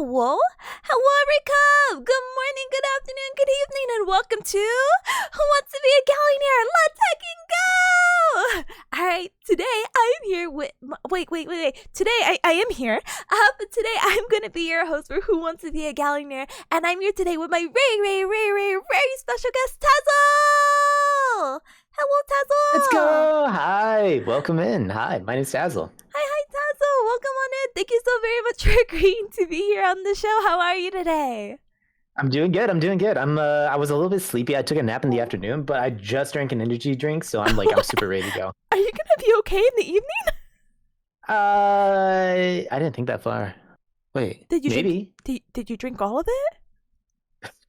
Hello? Hello, Recove! Good morning, good afternoon, good evening, and welcome to Who Wants to Be a Gaollionaire? Let's fucking go! Alright, today I'm here with... Wait. Today I am here. But today I'm going to be your host for Who Wants to Be a Gaollionaire, and I'm here today with my very special guest, Tazzle! Hello, Tazzle! Let's go! Hi! Welcome in. Hi, my name's Tazzle. Hi, Tazzle! Welcome on in. Thank you so very much for agreeing to be here on the show. How are you today? I'm doing good. I was a little bit sleepy. I took a nap in the afternoon, but I just drank an energy drink, so I'm super ready to go. Are you gonna be okay in the evening? I didn't think that far. Wait, maybe. Did you drink all of it?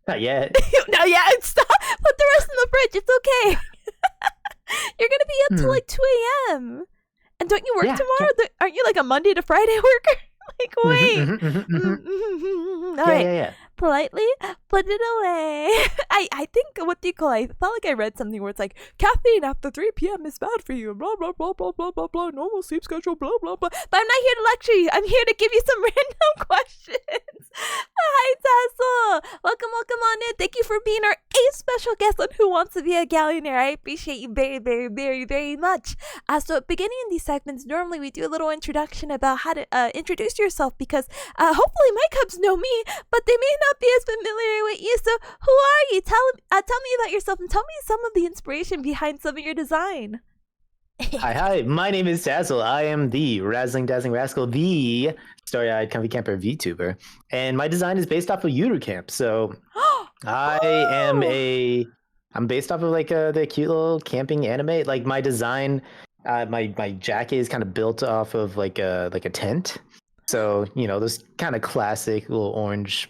Not yet. No, yeah, stop. Put the rest in the fridge. It's okay. You're gonna be up till like 2 a.m. And don't you work tomorrow? Aren't you like a Monday to Friday worker? Like, wait. All right. Yeah. Politely put it away. I think, what do you call it? I felt like I read something where it's like, caffeine after 3 p.m. is bad for you. Blah, blah, blah, blah, blah, blah, blah. Normal sleep schedule, blah, blah, blah. But I'm not here to lecture you. I'm here to give you some random questions. Hi, Tazzle. Welcome on in. Thank you for being our 8th special guest on Who Wants to Be a Gaollionaire. I appreciate you very much. So at the beginning of these segments, normally we do a little introduction about how to introduce yourself, because hopefully my cubs know me, but they may not be as familiar with you. So who are you? Tell me about yourself, and tell me some of the inspiration behind some of your design. Hi. My name is Tazzle. I am the Razzling Dazzling Rascal, the Story-Eyed Comfy Camper VTuber, and my design is based off of Camp. So I'm based off of like the cute little camping anime. Like my design, my jacket is kind of built off of like a tent. So, those kind of classic little orange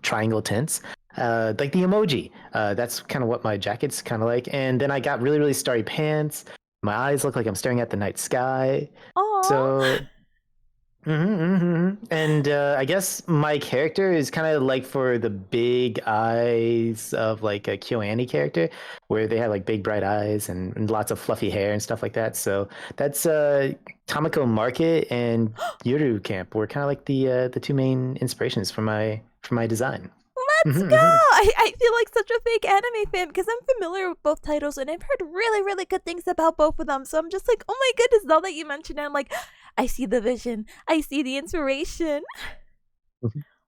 triangle tints, like the emoji. That's kind of what my jacket's kind of like. And then I got really starry pants. My eyes look like I'm staring at the night sky. Aww. So, and I guess my character is kind of like for the big eyes of like a KyoAni character, where they have like big bright eyes and lots of fluffy hair and stuff like that. So that's Tamako Market and Yuru Camp were kind of like the two main inspirations for my design. Let's go! I feel like such a big anime fan, because I'm familiar with both titles and I've heard really good things about both of them. So I'm just like, oh my goodness, now that you mentioned it, I'm like, I see the vision. I see the inspiration.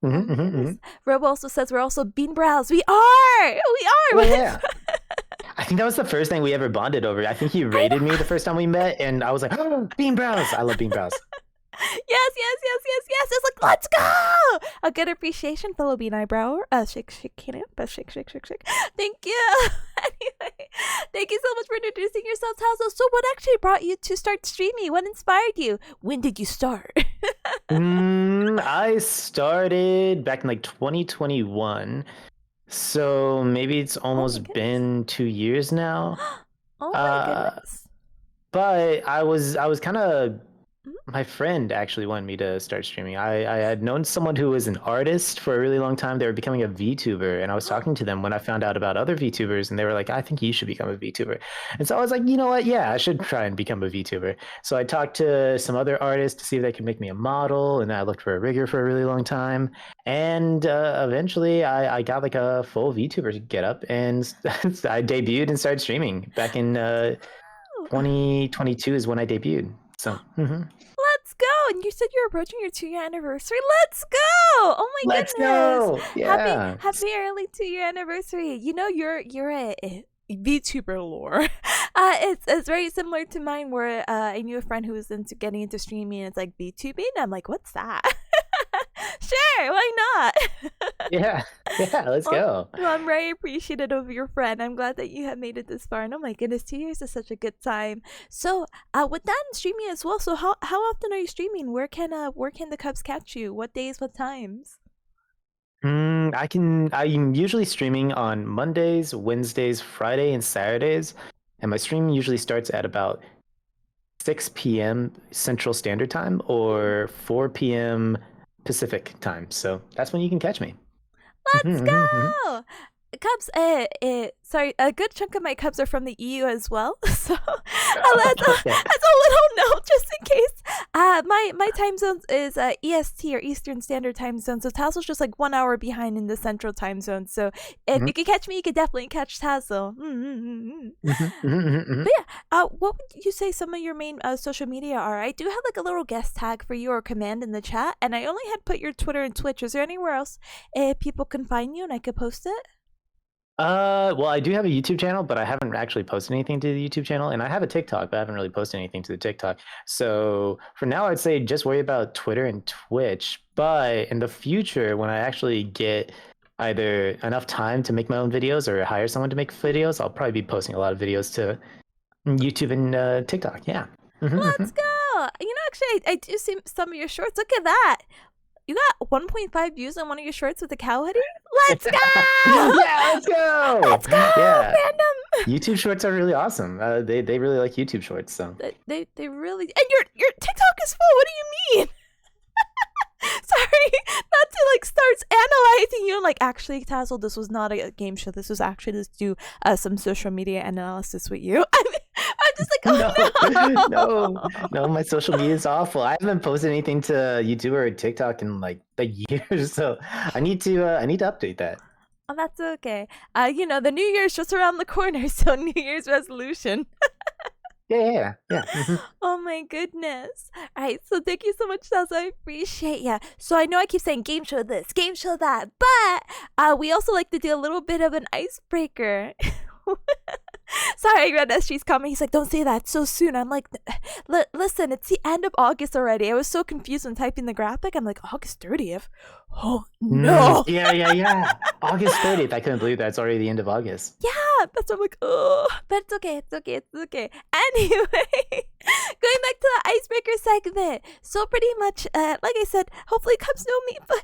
Robo also says we're also bean brows. We are! Oh, yeah. I think that was the first thing we ever bonded over. I think he rated me the first time we met, and I was like, oh, bean brows! I love bean brows. Yes. It's like, let's go! A good appreciation, fellow bean eyebrow. Shake, shake. Thank you. Anyway, thank you so much for introducing yourself, Tazzle. So what actually brought you to start streaming? What inspired you? When did you start? I started back in like 2021. So maybe it's almost been 2 years now. Oh my goodness. But I was kind of... My friend actually wanted me to start streaming. I had known someone who was an artist for a really long time. They were becoming a VTuber, and I was talking to them when I found out about other VTubers, and they were like, I think you should become a VTuber. And so I was like, you know what? Yeah, I should try and become a VTuber. So I talked to some other artists to see if they could make me a model, and I looked for a rigger for a really long time. And eventually I got like a full VTuber get up, and I debuted and started streaming back in 2022 is when I debuted. So, Let's go! And you said you're approaching your 2-year anniversary. Let's go! Oh my goodness! Let's go! Yeah. Happy early 2-year anniversary. You're a VTuber lore. It's very similar to mine, where I knew a friend who was getting into streaming, and it's like VTubing. I'm like, what's that? Sure, why not? Yeah, let's go. Well, I'm very appreciative of your friend. I'm glad that you have made it this far. And oh my goodness, 2 years is such a good time. So, with that and streaming as well. So, how often are you streaming? Where can the Cubs catch you? What days? What times? I'm usually streaming on Mondays, Wednesdays, Friday, and Saturdays, and my stream usually starts at about 6 p.m. Central Standard Time or 4 p.m. Pacific time. So that's when you can catch me. Let's go! Cubs, sorry, a good chunk of my Cubs are from the EU as well. So that's a little note just in case. My time zone is EST or Eastern Standard Time Zone. So Tazzle's just like 1 hour behind in the Central Time Zone. So if you could catch me, you could definitely catch Tazzle. But yeah, what would you say some of your main social media are? I do have like a little guest tag for you or command in the chat, and I only had put your Twitter and Twitch. Is there anywhere else people can find you and I could post it? Well, I do have a YouTube channel, but I haven't actually posted anything to the YouTube channel, and I have a TikTok, but I haven't really posted anything to the TikTok. So for now, I'd say just worry about Twitter and Twitch. But in the future, when I actually get either enough time to make my own videos or hire someone to make videos, I'll probably be posting a lot of videos to YouTube and TikTok. Yeah. Let's go. Actually, I do see some of your shorts. Look at that. You got 1.5 views on one of your shorts with the cow hoodie? Let's go! Yeah, let's go! Let's go! Yeah. Random! YouTube shorts are really awesome. They really like YouTube shorts, so. They really... And your TikTok is full! What do you mean? Sorry, not to like start analyzing you. Like, actually, Tazzle, this was not a game show. This was actually just do some social media analysis with you. I'm just like, oh no, my social media is awful. I haven't posted anything to YouTube or TikTok in like a year, so I need to update that. Oh, that's okay. The New Year's just around the corner, so New Year's resolution. Yeah. Oh my goodness. All right, so thank you so much, Tazzle. I appreciate ya. So I know I keep saying game show this, game show that, but we also like to do a little bit of an icebreaker. Sorry, I read SG's comment. He's like, don't say that so soon. I'm like, listen, it's the end of August already. I was so confused when typing the graphic. I'm like, August 30th? Oh, no. Yeah. August 30th. I couldn't believe that's already the end of August. Yeah, that's what I'm like, oh. But it's okay. Anyway, going back to the icebreaker segment. So pretty much, like I said, hopefully Cubs know me, but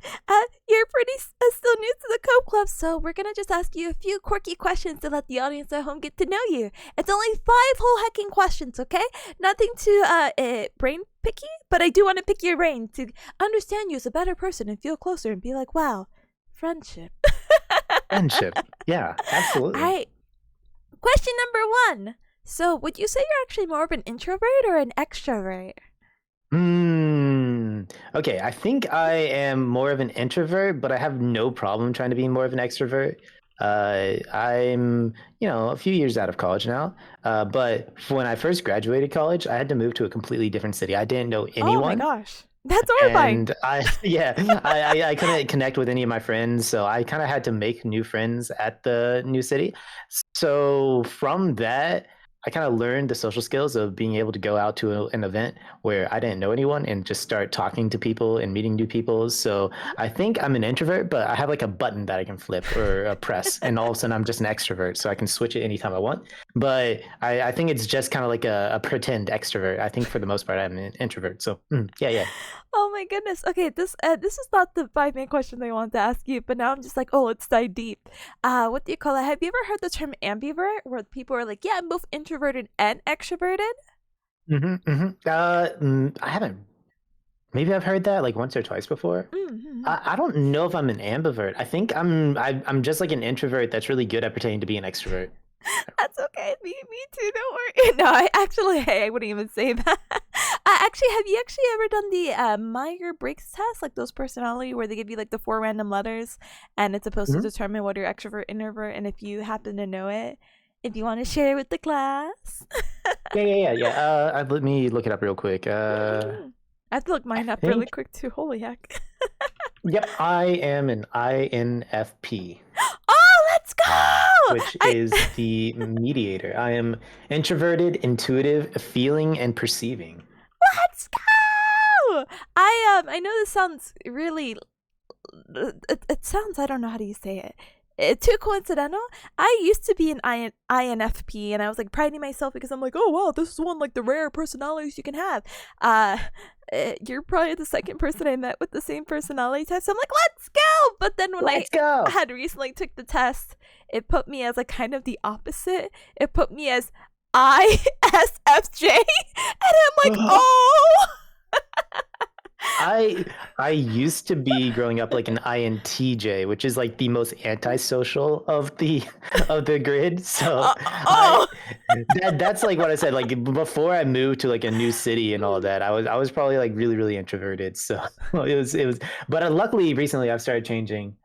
you're pretty still new to the Cub Club. So we're going to just ask you a few quirky questions to let the audience at home get to know you. It's only 5 whole hecking questions, okay? Nothing too brain picky, but I do want to pick your brain to understand you as a better person and feel closer and be like, wow, friendship. Friendship. Yeah, absolutely. All right. Question number 1. So would you say you're actually more of an introvert or an extrovert? Okay, I think I am more of an introvert, but I have no problem trying to be more of an extrovert. I'm, a few years out of college now. But when I first graduated college, I had to move to a completely different city. I didn't know anyone. Oh my gosh. That's horrifying. And I couldn't connect with any of my friends, so I kind of had to make new friends at the new city. So from that, I kind of learned the social skills of being able to go out to an event where I didn't know anyone and just start talking to people and meeting new people. So I think I'm an introvert, but I have like a button that I can flip or press, and all of a sudden I'm just an extrovert. So I can switch it anytime I want. But I think it's just kind of like a pretend extrovert. I think for the most part, I'm an introvert. So yeah. Oh my goodness. Okay, this is not the 5 main questions I wanted to ask you, but now I'm just like, oh, let's dive deep. What do you call it? Have you ever heard the term ambivert, where people are like, yeah, I'm both introverted and extroverted? I haven't. Maybe I've heard that like once or twice before. I don't know if I'm an ambivert. I think I'm just like an introvert that's really good at pretending to be an extrovert. That's okay. Me too. Don't worry. No, I wouldn't even say that. Actually, have you actually ever done the Myers-Briggs test, like those personality where they give you like the 4 random letters, and it's supposed to determine whether you're extrovert, introvert, and if you happen to know it, if you want to share it with the class? Yeah. Let me look it up real quick. I have to look mine up really quick too. Holy heck. Yep, I am an INFP. Oh, let's go! Which is the mediator. I am introverted, intuitive, feeling, and perceiving. Let's go! I know this sounds really... It sounds... I don't know how do you say it. Too coincidental. I used to be an INFP, and I was like priding myself because I'm like, oh wow, this is one like the rare personalities you can have. You're probably the second person I met with the same personality type, so I'm like, let's go. But then when I had recently took the test, it put me as like kind of the opposite. It put me as ISFJ, and I'm like, oh. I used to be growing up like an INTJ, which is like the most antisocial of the grid. So Oh. that's like what I said. Like before I moved to like a new city and all that, I was probably like really introverted. So it was. But luckily recently I've started changing,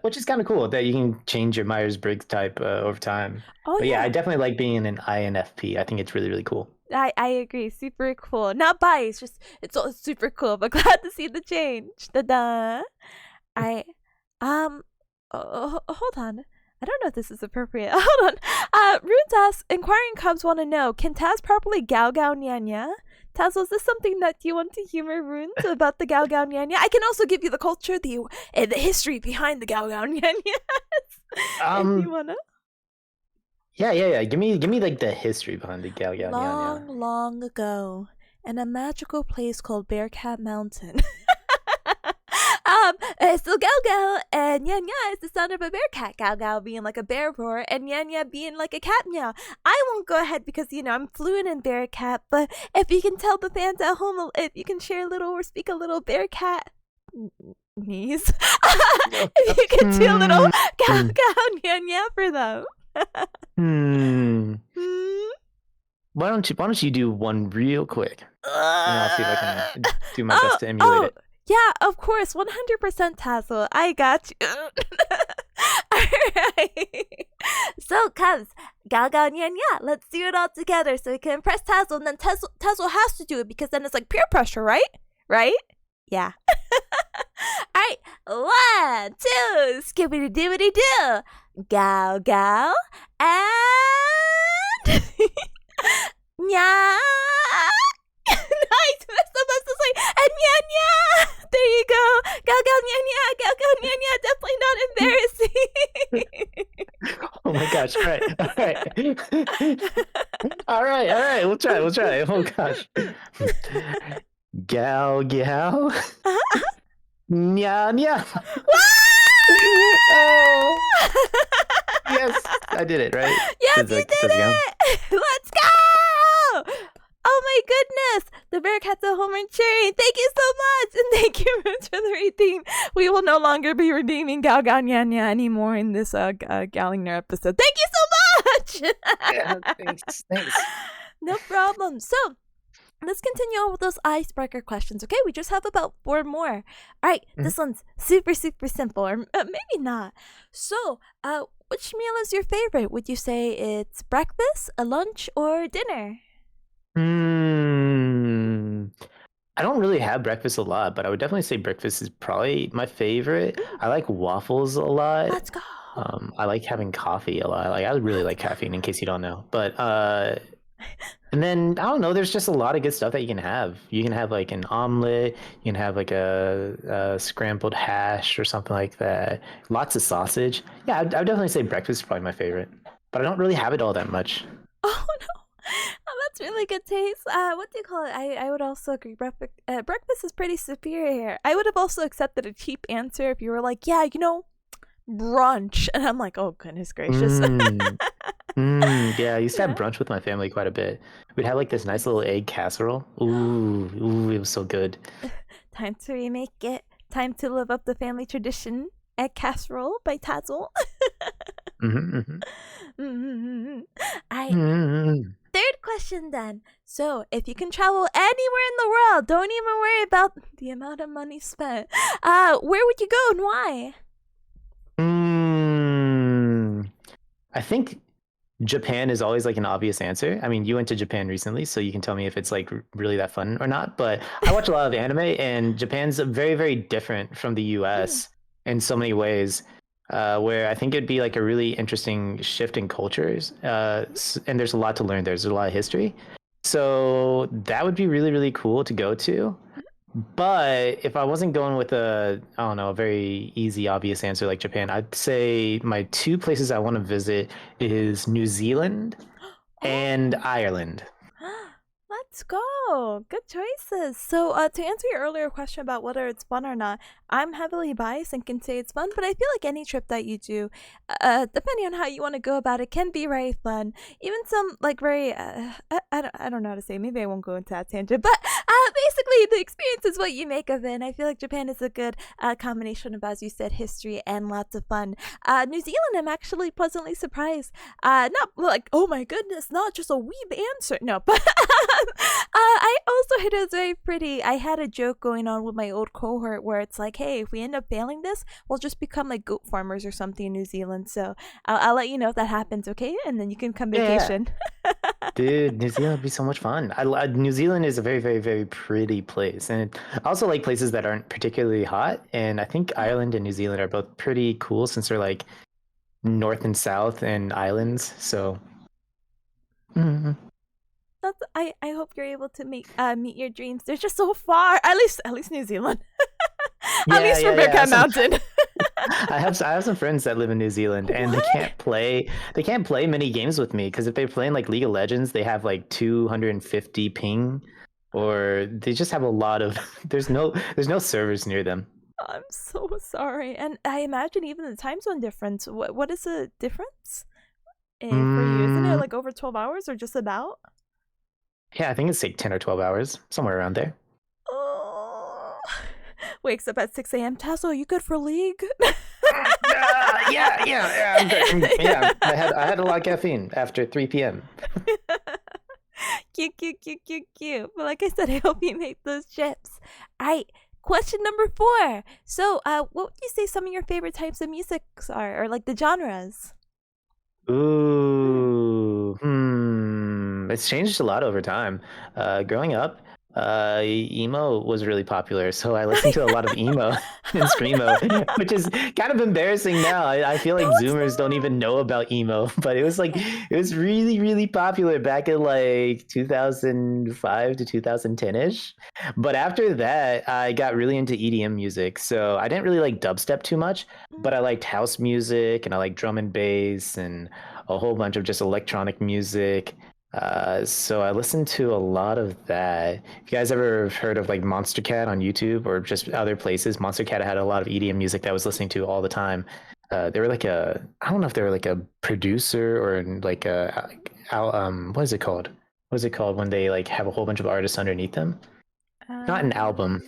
which is kind of cool that you can change your Myers-Briggs type over time. Oh But yeah, I yeah. definitely like being an INFP. I think it's really cool. I agree. Super cool. Not biased, just it's all super cool, but glad to see the change. Da-da. I hold on. I don't know if this is appropriate. Hold on. Runes asks, inquiring cubs want to know, can Taz properly Gao Gao Nya Nya? Taz, was this something that you want to humor Runes about the Gao Gao Nya Nya? I can also give you the culture, the history behind the Gao Gao Nya Nya. If you wanna. Yeah. Give me like the history behind the Gao Gao Nya Nya. Long ago, in a magical place called Bearcat Mountain. So Gao Gao and Nya Nya is the sound of a bear cat. Gao Gao being like a bear roar, and Nya Nya being like a cat meow. I won't go ahead because I'm fluent in bear cat. But if you can tell the fans at home, if you can share a little or speak a little bear cat knees, if you can do a little Gao Gao Nya Nya for them. Why don't you do one real quick? And I'll see if I can do my best to emulate it. Yeah, of course, 100% Tazzle. I got you. Alright. So, cubs, Gao Gao Nya Nya, let's do it all together so we can impress Tazzle, and then Tazzle has to do it because then it's like peer pressure, right? Right? Yeah. Alright, 1, 2, skibbity doobity doo. Gao Gao and Nya. Nice, that's the same. And Nya Nya. There you go. Gao Gao Nya Nya. Gao Gao Nya Nya. Definitely not embarrassing. Oh my gosh! All right. We'll try. Oh gosh. Gao Gao. Nya Nya. Oh. Yes, I did it, right? Yes, you did it. Let's go. Oh my goodness! The Bearcats at home are cheering. Thank you so much, and thank you Roots for the redeem. We will no longer be redeeming Gao Gao Nya Nya anymore in this Gaollionaire episode. Thank you so much. Yeah, thanks. No problem. So let's continue on with those icebreaker questions. Okay, we just have about 4 more. All right, This one's super simple, or maybe not. So, which meal is your favorite? Would you say it's breakfast, a lunch, or dinner? I don't really have breakfast a lot, but I would definitely say breakfast is probably my favorite. I like waffles a lot. Let's go. I like having coffee a lot. Like I really like caffeine, in case you don't know. But and then I don't know. There's just a lot of good stuff that you can have. You can have like an omelet. You can have like a scrambled hash or something like that. Lots of sausage. Yeah, I would definitely say breakfast is probably my favorite. But I don't really have it all that much. Oh no. That's really good taste. What do you call it? I would also agree. Breakfast is pretty superior here. I would have also accepted a cheap answer if you were like, yeah, brunch. And I'm like, oh, goodness gracious. Yeah, I used to have brunch with my family quite a bit. We'd have like this nice little egg casserole. Ooh, it was so good. Time to remake it. Time to live up the family tradition. Egg casserole by Tazzle. Third question then. So, if you can travel anywhere in the world, don't even worry about the amount of money spent. Where would you go and why? I think Japan is always like an obvious answer. I mean, you went to Japan recently, so you can tell me if it's like really that fun or not. But I watch a lot of anime, and Japan's very different from the US in so many ways. Where I think it'd be like a really interesting shift in cultures, and there's a lot to learn. There's a lot of history, so that would be really cool to go to. But if I wasn't going with a very easy, obvious answer like Japan, I'd say my 2 places I want to visit is New Zealand and Ireland. Let's go. Oh, good choices. So, to answer your earlier question about whether it's fun or not, I'm heavily biased and can say it's fun, but I feel like any trip that you do, depending on how you want to go about it, can be very fun. Even some, like, very, I don't know how to say, maybe I won't go into that tangent, but basically, the experience is what you make of it, and I feel like Japan is a good combination of, as you said, history and lots of fun. New Zealand, I'm actually pleasantly surprised. Not like, oh my goodness, not just a weeb answer. No, but I also hit it was very pretty. I had a joke going on with my old cohort where it's like, hey, if we end up failing this, we'll just become like goat farmers or something in New Zealand. So I'll let you know if that happens, okay? And then you can come vacation. Dude, New Zealand would be so much fun. New Zealand is a very, very, very pretty place, and I also like places that aren't particularly hot. And I think Ireland and New Zealand are both pretty cool since they're like north and south and islands. So, That's I hope you're able to meet your dreams. They're just so far. At least New Zealand. At least from Bearcat Mountain. I have some friends that live in New Zealand, and they can't play many games with me because if they're playing like League of Legends, they have like 250 ping, or they just have a lot of there's no servers near them. I'm so sorry, and I imagine even the time zone difference. What is the difference for you? Isn't it like over 12 hours or just about? Yeah, I think it's like 10 or 12 hours, somewhere around there. Oh. Wakes up at 6 a.m. Tazzle, are you good for League? Yeah. I had a lot of caffeine after 3 p.m. Cute. But like I said, I hope you make those chips. All right, question number 4. So, what would you say some of your favorite types of music are, or like the genres? Ooh, it's changed a lot over time. Growing up, emo was really popular, so I listened to a lot of emo and screamo, which is kind of embarrassing now. I feel like Zoomers don't even know about emo, but it was really, really popular back in like 2005 to 2010-ish. But after that, I got really into EDM music, so I didn't really like dubstep too much, but I liked house music and I liked drum and bass and a whole bunch of just electronic music. So I listened to a lot of that. If you guys ever heard of like Monster Cat on YouTube or just other places, Monster Cat had a lot of EDM music that I was listening to all the time. They were like I don't know if they were like a producer or like what is it called? What is it called when they like have a whole bunch of artists underneath them? Not an album.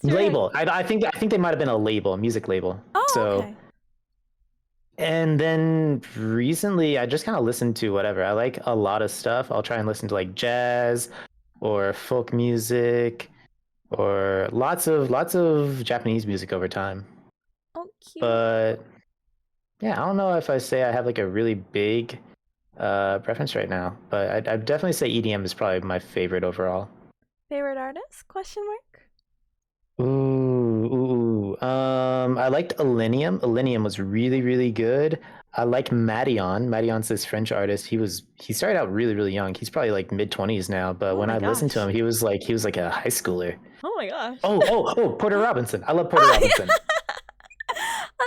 Label. I think they might have been a label, a music label. Oh, so. Okay. And then recently, I just kind of listened to whatever. I like a lot of stuff. I'll try and listen to like jazz or folk music or lots of Japanese music over time. Oh, cute. But yeah, I don't know if I say I have like a really big preference right now, but I'd definitely say EDM is probably my favorite overall. Favorite artist? Question mark. I liked Illenium. Illenium was really, really good. I like Madeon. Madeon's this French artist. He started out really, really young. He's probably like mid-20s now, but when I listened to him, he was like a high schooler. Oh my gosh. Oh, Porter Robinson. I love Porter Robinson.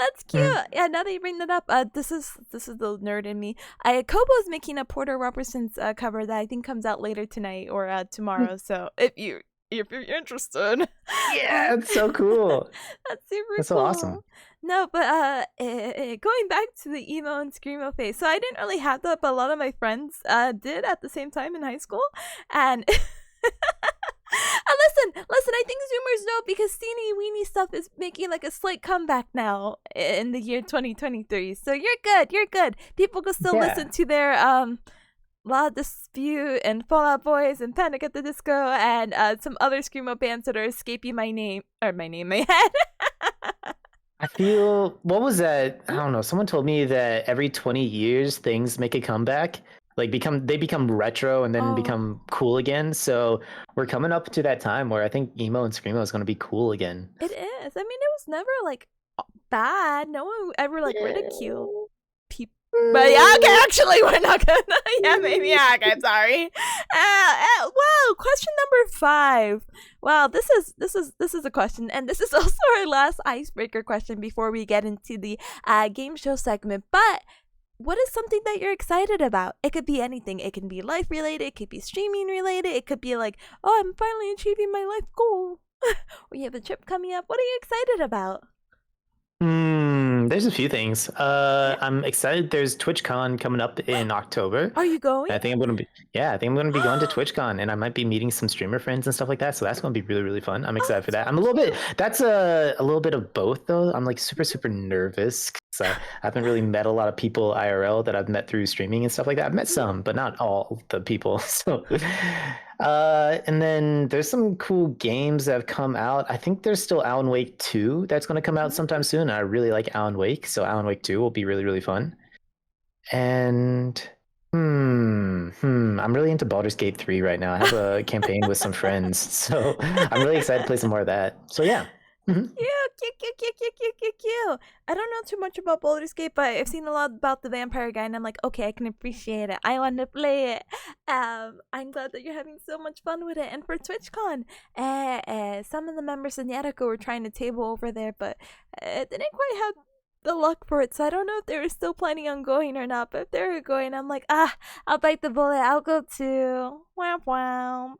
That's cute. Yeah, now that you bring that up, this is the nerd in me. Kobo's making a Porter Robinson's cover that I think comes out later tonight or tomorrow. So if you're interested. Yeah, it's so cool. That's super That's cool. so awesome. No, but going back to the emo and screamo phase. So I didn't really have that, but a lot of my friends did at the same time in high school. And listen, I think Zoomers know because teeny weeny stuff is making like a slight comeback now in the year 2023. So you're good. People can still listen to their La Dispute and Fall Out Boys and Panic at the Disco and some other screamo bands that are escaping my head. I feel, what was that? I don't know. Someone told me that every 20 years things make a comeback. Like they become retro and then become cool again. So we're coming up to that time where I think emo and screamo is going to be cool again. It is. I mean, it was never like bad. No one ever like ridiculed people. But yeah, okay, actually, we're not gonna. Yeah, maybe. Yeah, okay, I'm sorry. Well, question number 5. Well, this is a question, and this is also our last icebreaker question before we get into the game show segment. But what is something that you're excited about? It could be anything. It can be life related. It could be streaming related. It could be like, oh, I'm finally achieving my life goal. Or you have a trip coming up. What are you excited about? There's a few things. I'm excited. There's TwitchCon coming up in October. Are you going? I think I'm gonna be going to TwitchCon, and I might be meeting some streamer friends and stuff like that. So that's gonna be really, really fun. I'm excited for that. I'm a little bit. That's a little bit of both though. I'm like super, super nervous because I haven't really met a lot of people IRL that I've met through streaming and stuff like that. I've met some, but not all the people. So, and then there's some cool games that have come out. I think there's still Alan Wake 2 that's going to come out sometime soon. I really like Alan Wake, so Alan Wake 2 will be really, really fun. And I'm really into Baldur's Gate 3 right now. I have a campaign with some friends, so I'm really excited to play some more of that. So yeah. Cute. I don't know too much about Baldur's Gate, but I've seen a lot about the vampire guy, and I'm like, okay, I can appreciate it. I want to play it. I'm glad that you're having so much fun with it. And for TwitchCon, some of the members in Yatiko were trying to table over there, but it didn't quite have the luck for it, so I don't know if they were still planning on going or not. But if they were going, I'm like, I'll bite the bullet. I'll go too. Womp womp.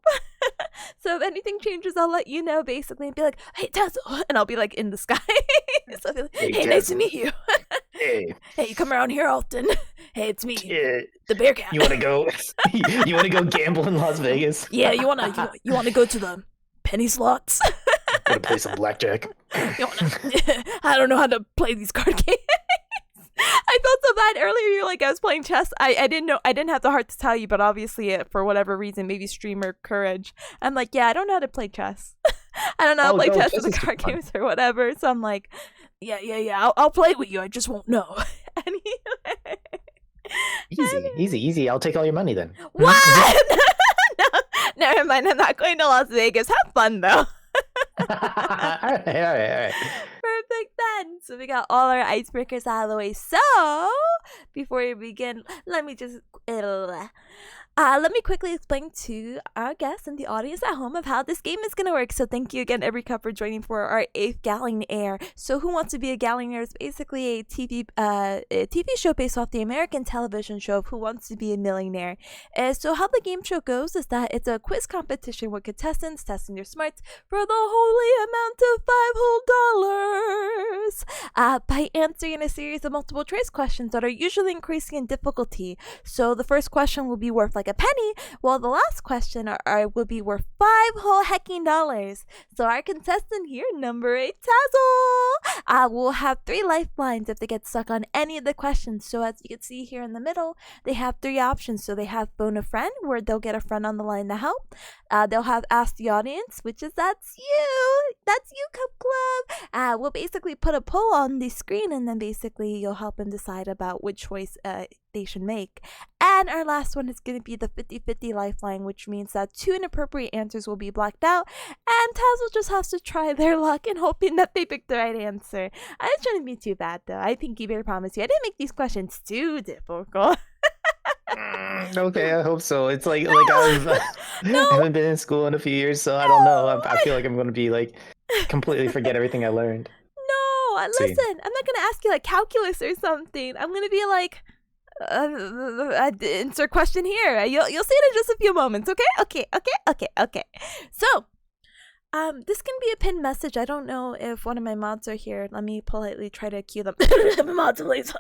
So if anything changes, I'll let you know, basically, and be like, hey, Tazzle, and I'll be like in the sky. So I'll be like, hey, nice to meet you. Hey, you come around here often. Hey, it's me, the bear cat. You want to go? You want to go gamble in Las Vegas? Yeah, you wanna go to the penny slots. Want to play some blackjack? I don't know how to play these card games. I felt so bad earlier. You're like, I was playing chess. I didn't know. I didn't have the heart to tell you, but obviously, for whatever reason, maybe streamer courage. I'm like, yeah, I don't know how to play chess. I don't know how to play chess with the card games or whatever. So I'm like, yeah. I'll play with you. I just won't know. Anyway. Easy. I'll take all your money then. What? No, never mind. I'm not going to Las Vegas. Have fun though. All right. Perfect then. So we got all our icebreakers out of the way. So before we begin, let me quickly explain to our guests and the audience at home of how this game is going to work. So thank you again, every cup, for joining for our 8th Gaollionaire. So Who Wants to Be a Gaollionaire is basically a TV show based off the American television show of Who Wants to Be a Millionaire. So how the game show goes is that it's a quiz competition with contestants testing their smarts for the holy amount of $5 by answering a series of multiple choice questions that are usually increasing in difficulty. So the first question will be worth like a penny, while the last question will be worth $5 So our contestant here, number 8, Tazzle, will have 3 lifelines if they get stuck on any of the questions. So as you can see here in the middle, they have 3 options. So they have phone a friend, where they'll get a friend on the line to help. They'll have ask the audience, which is that's you, Cup Club. We'll basically put a poll on the screen, and then basically you'll help them decide about which choice they should make. And our last one is going to be the 50-50 lifeline, which means that 2 inappropriate answers will be blacked out, and Tazzle just has to try their luck in hoping that they pick the right answer. I shouldn't be too bad though. I think I promise you, I didn't make these questions too difficult. Okay, I hope so. It's like I haven't been in school in a few years, so I don't know. I feel like I'm going to be like completely forget everything I learned. No, listen, I'm not going to ask you like calculus or something. I'm going to be like, insert question here. You'll see it in just a few moments. Okay. So this can be a pinned message. I don't know if one of my mods are here. Let me politely try to cue them. Mods, please.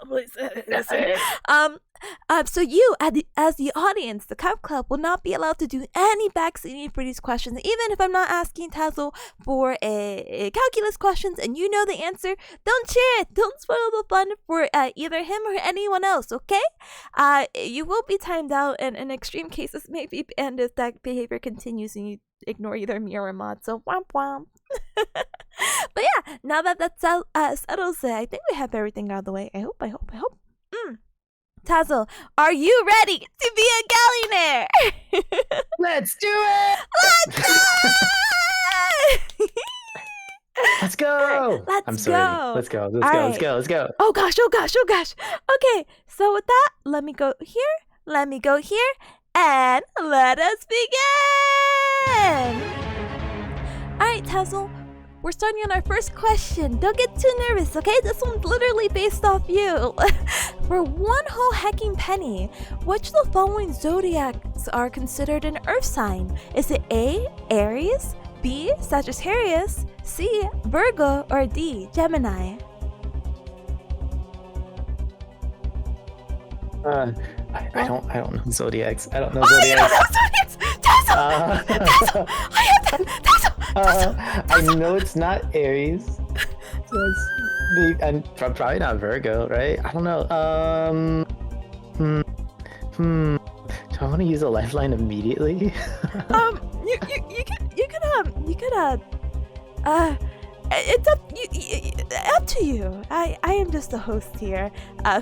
So you, as the audience, the Cup Club, will not be allowed to do any backseating for these questions. Even if I'm not asking Tazzle for a calculus questions and you know the answer, don't share it. Don't spoil the fun for either him or anyone else, okay? You will be timed out, and in extreme cases may be banned if that behavior continues and you ignore either me or a mod. So womp womp. But yeah, now that that's settles it, I think we have everything out of the way. I hope. Tazzle, are you ready to be a Gaollionaire? Let's do it! Let's go! Let's go! Let's go. Oh gosh. Okay, so with that, let me go here, and let us begin! Alright, Tazzle, we're starting on our first question. Don't get too nervous, okay? This one's literally based off you. For one whole hecking penny, which of the following zodiacs are considered an earth sign? Is it A, Aries, B, Sagittarius, C, Virgo, or D, Gemini? I don't know zodiacs. I don't know Oh, zodiacs. you don't know zodiacs! Tazzle! Tazzle! I have that! Tazzle! I know it's not Aries. So and probably not Virgo, right? I don't know. Do I want to use a lifeline immediately? It's up to you. I am just a host here,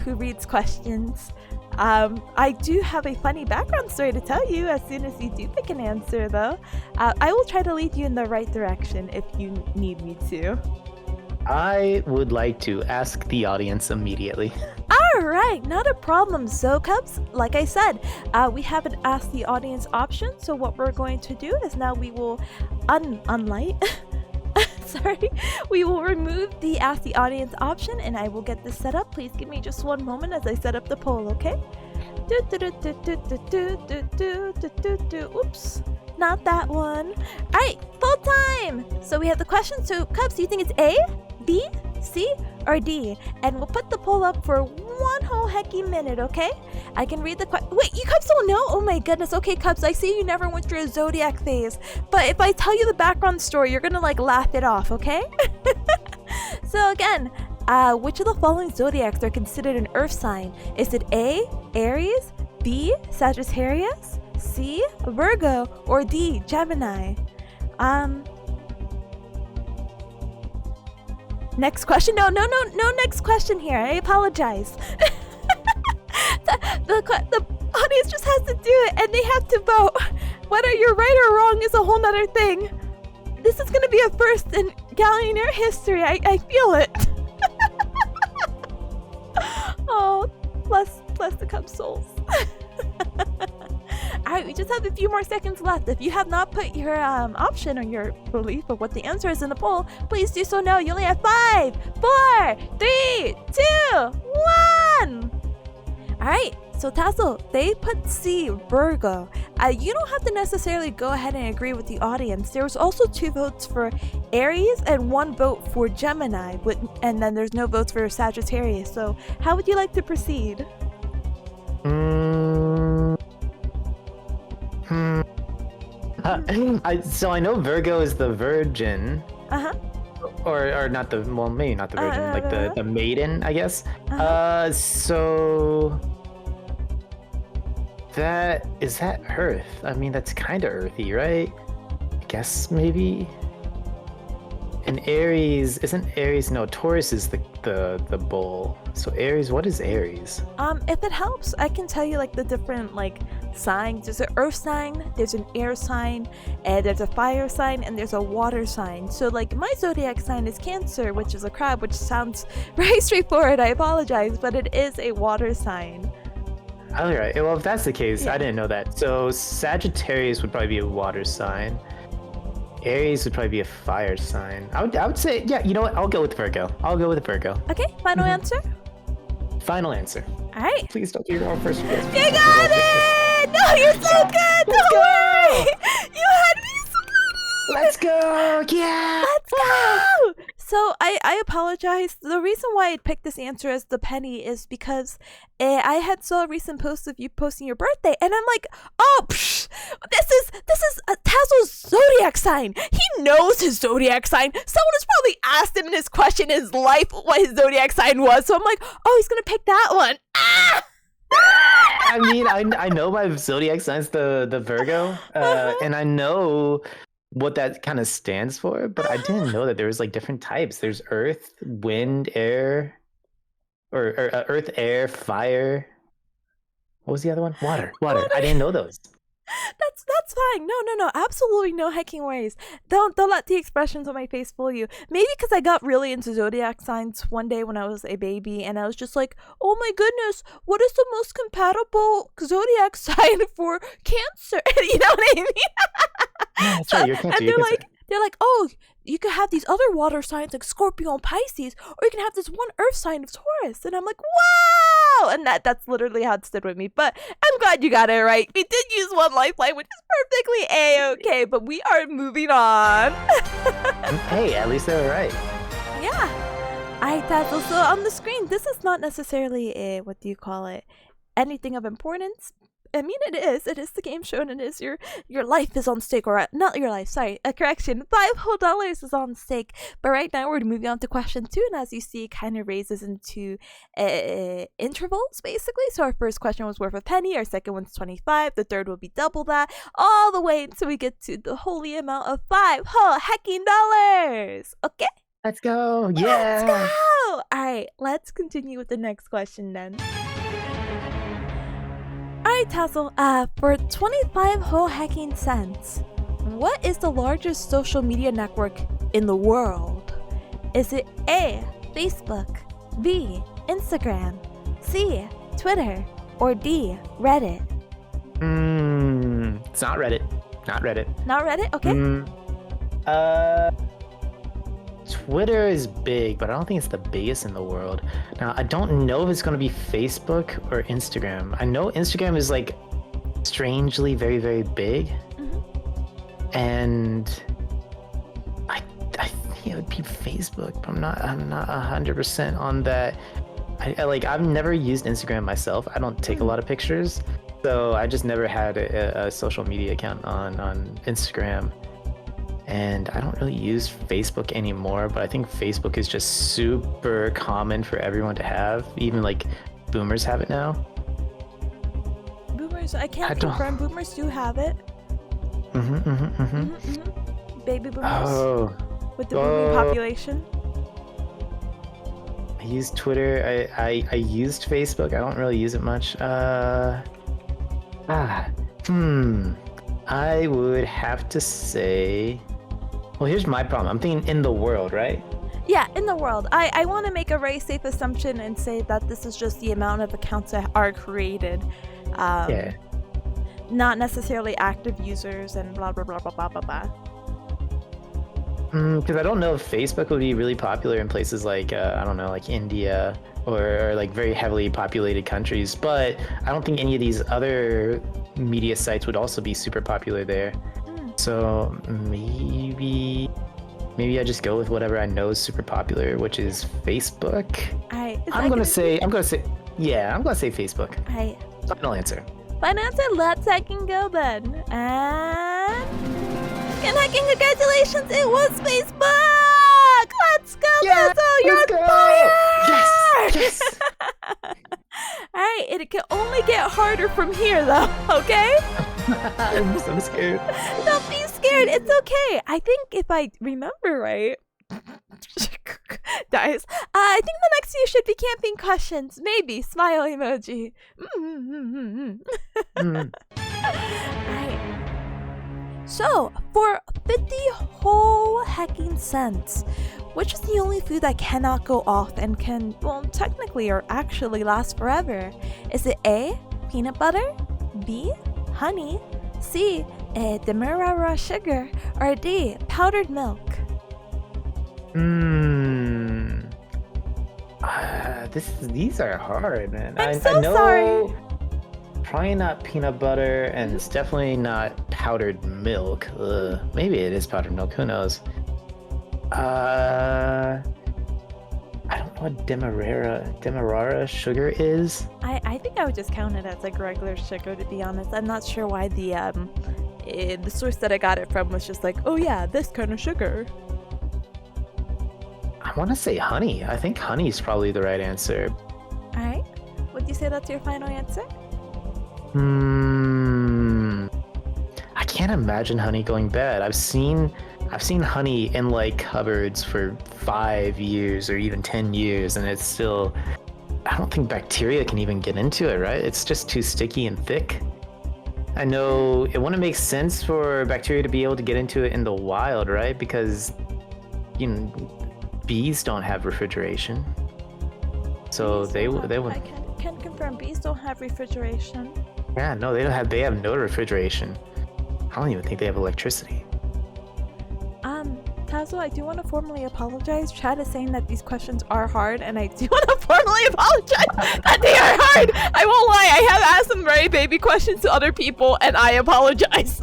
who reads questions. I do have a funny background story to tell you as soon as you do pick an answer, though. I will try to lead you in the right direction if you need me to. I would like to ask the audience immediately. Alright, not a problem. So, Cubs, like I said, we have an Ask the Audience option. So what we're going to do is now we will unlight. Sorry, we will remove the Ask the Audience option and I will get this set up. Please give me just one moment as I set up the poll, okay? Oops, not that one. Alright, full time! So we have the question. So, Cubs, do you think it's A, B, C, or D? And we'll put the poll up for one whole hecky minute, okay? I can read the question. Wait, you Cubs don't know? Oh my goodness. Okay, Cubs, I see you never went through a zodiac phase. But if I tell you the background story, you're gonna like laugh it off, okay? So again, which of the following zodiacs are considered an earth sign? Is it A, Aries, B, Sagittarius, C, Virgo, or D, Gemini? Next question? No next question here. I apologize. the audience just has to do it and they have to vote. Whether you're right or wrong is a whole nother thing. This is gonna be a first in Gaollionaire history. I feel it. Oh, bless the Cub souls. Alright, we just have a few more seconds left. If you have not put your option or your belief of what the answer is in the poll, please do so now. You only have 5, 4, 3, 2, 1! Alright, so Tazzle, they put C, Virgo. You don't have to necessarily go ahead and agree with the audience. There was also 2 votes for Aries and 1 vote for Gemini, and then there's no votes for Sagittarius. So how would you like to proceed? So I know Virgo is the virgin. Uh-huh. Or not the, well, maybe not the virgin, like the maiden, I guess. So is that Earth? I mean, that's kind of earthy, right? I guess maybe. And Aries, isn't Aries? No, Taurus is the bull. So Aries, what is Aries? If it helps, I can tell you like the different like signs. There's an earth sign, there's an air sign, and there's a fire sign, and there's a water sign. So like my zodiac sign is Cancer, which is a crab, which sounds very straightforward. I apologize, but it is a water sign. All right. Well, if that's the case, Yeah. I didn't know that. So Sagittarius would probably be a water sign. Aries would probably be a fire sign. I would say, yeah, you know what? I'll go with Virgo. Okay, final answer? Final answer. Alright. Please don't do your own first guess. You got it! No, you're so good! Don't worry! You had me so good! Let's go! Yeah! Let's go! So I apologize. The reason why I picked this answer as the penny is because I had saw a recent post of you posting your birthday, and I'm like, oh, psh, this is Tazzle's zodiac sign. He knows his zodiac sign. Someone has probably asked him in his question in his life what his zodiac sign was. So I'm like, oh, he's gonna pick that one. Ah! I mean, I know my zodiac sign's the Virgo, and I know what that kind of stands for, but I didn't know that there was like different types. There's earth, wind, air, or earth, air, fire. What was the other one? Water. I didn't know those. That's fine. No, absolutely no hecking worries. Don't let the expressions on my face fool you. Maybe because I got really into zodiac signs one day when I was a baby, and I was just like, oh my goodness, what is the most compatible zodiac sign for Cancer? You know what I mean? Yeah, that's right. You're Cancer. And they're like, they're like, oh, you could have these other water signs like Scorpio and Pisces, or you can have this one earth sign of Taurus. And I'm like, wow! And that's literally how it stood with me. But I'm glad you got it right. We did use one lifeline, which is perfectly A-okay, but we are moving on. Hey, at least they were right. Yeah. Alright, Tazzle, so on the screen, this is not necessarily a, what do you call it, anything of importance. I mean, it is the game show, and it is your life is on stake, or not your life, sorry, a correction, $5 whole is on stake. But right now we're moving on to question 2, and as you see, it kind of raises into intervals, basically. So our first question was worth a penny, our second one's 25, the third will be double that, all the way until we get to the holy amount of $5 whole hecking dollars. Okay? Let's go. Yeah. Let's go. Alright, let's continue with the next question then. Alright, Tazzle, for 25 whole hecking cents, what is the largest social media network in the world? Is it A, Facebook, B, Instagram, C, Twitter, or D, Reddit? It's not Reddit. Not Reddit. Not Reddit? Okay. Twitter is big, but I don't think it's the biggest in the world. Now, I don't know if it's going to be Facebook or Instagram. I know Instagram is like strangely very, very big. Mm-hmm. And I think it would be Facebook, but I'm not 100% on that. I've never used Instagram myself. I don't take a lot of pictures, so I just never had a social media account on Instagram. And I don't really use Facebook anymore, but I think Facebook is just super common for everyone to have. Even like boomers have it now. Boomers, I can't confirm. Boomers do have it. Baby boomers. Oh. With the booming population. I use Twitter. I used Facebook. I don't really use it much. I would have to say... Well, here's my problem. I'm thinking in the world, right? Yeah, in the world. I want to make a very safe assumption and say that this is just the amount of accounts that are created. Yeah. Not necessarily active users and blah, blah, blah, blah, blah, blah, blah. Because I don't know if Facebook would be really popular in places like, I don't know, like India or like very heavily populated countries. But I don't think any of these other media sites would also be super popular there. So maybe I just go with whatever I know is super popular, which is Facebook. I'm gonna say Facebook. Final answer. Final answer. Let's hecking go then. And congratulations, it was Facebook. Let's go, Tazzle. You're on fire. Yes. Alright, it can only get harder from here though, okay? I'm so scared. Don't be scared, it's okay. I think if I remember right, guys, I think the next few should be camping questions. Maybe, smile emoji. Alright. So, for 50 whole hecking cents, which is the only food that cannot go off and can, well, technically or actually last forever? Is it A, peanut butter, B, honey, C, demerara sugar, or D, powdered milk? These are hard, man. I'm so sorry. Probably not peanut butter, and it's definitely not powdered milk. Maybe it is powdered milk. Who knows? I don't know what demerara sugar is. I think I would just count it as like regular sugar, to be honest. I'm not sure why the source that I got it from was just like, oh yeah, this kind of sugar. I want to say honey. I think honey is probably the right answer. Alright. Would you say that's your final answer? I can't imagine honey going bad. I've seen honey in like cupboards for 5 years or even 10 years, and it's still, I don't think bacteria can even get into it, right? It's just too sticky and thick. I know it wouldn't make sense for bacteria to be able to get into it in the wild, right? Because, bees don't have refrigeration. So they would. I can confirm bees don't have refrigeration. Yeah, no, they have no refrigeration. I don't even think they have electricity. Tazzle, I do want to formally apologize. Chad is saying that these questions are hard, and I do want to formally apologize that they are hard. I won't lie, I have asked some very baby questions to other people, and I apologize.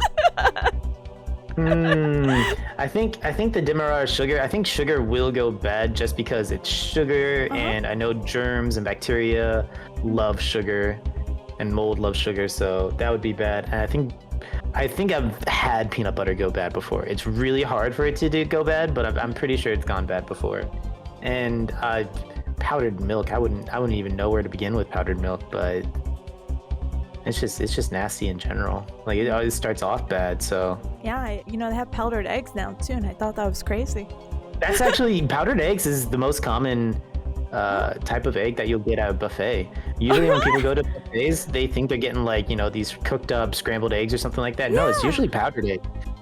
I think the Demerara sugar. I think sugar will go bad just because it's sugar, and I know germs and bacteria love sugar, and mold loves sugar, so that would be bad. And I think I've had peanut butter go bad before. It's really hard for it to go bad, but I'm pretty sure it's gone bad before. And powdered milk. I wouldn't even know where to begin with powdered milk, but it's just nasty in general. Like it always starts off bad. So yeah, they have powdered eggs now too, and I thought that was crazy. That's actually powdered eggs is the most common type of egg that you'll get at a buffet. Usually when people go to buffets, they think they're getting like these cooked up scrambled eggs or something like that. No, it's usually powdered egg.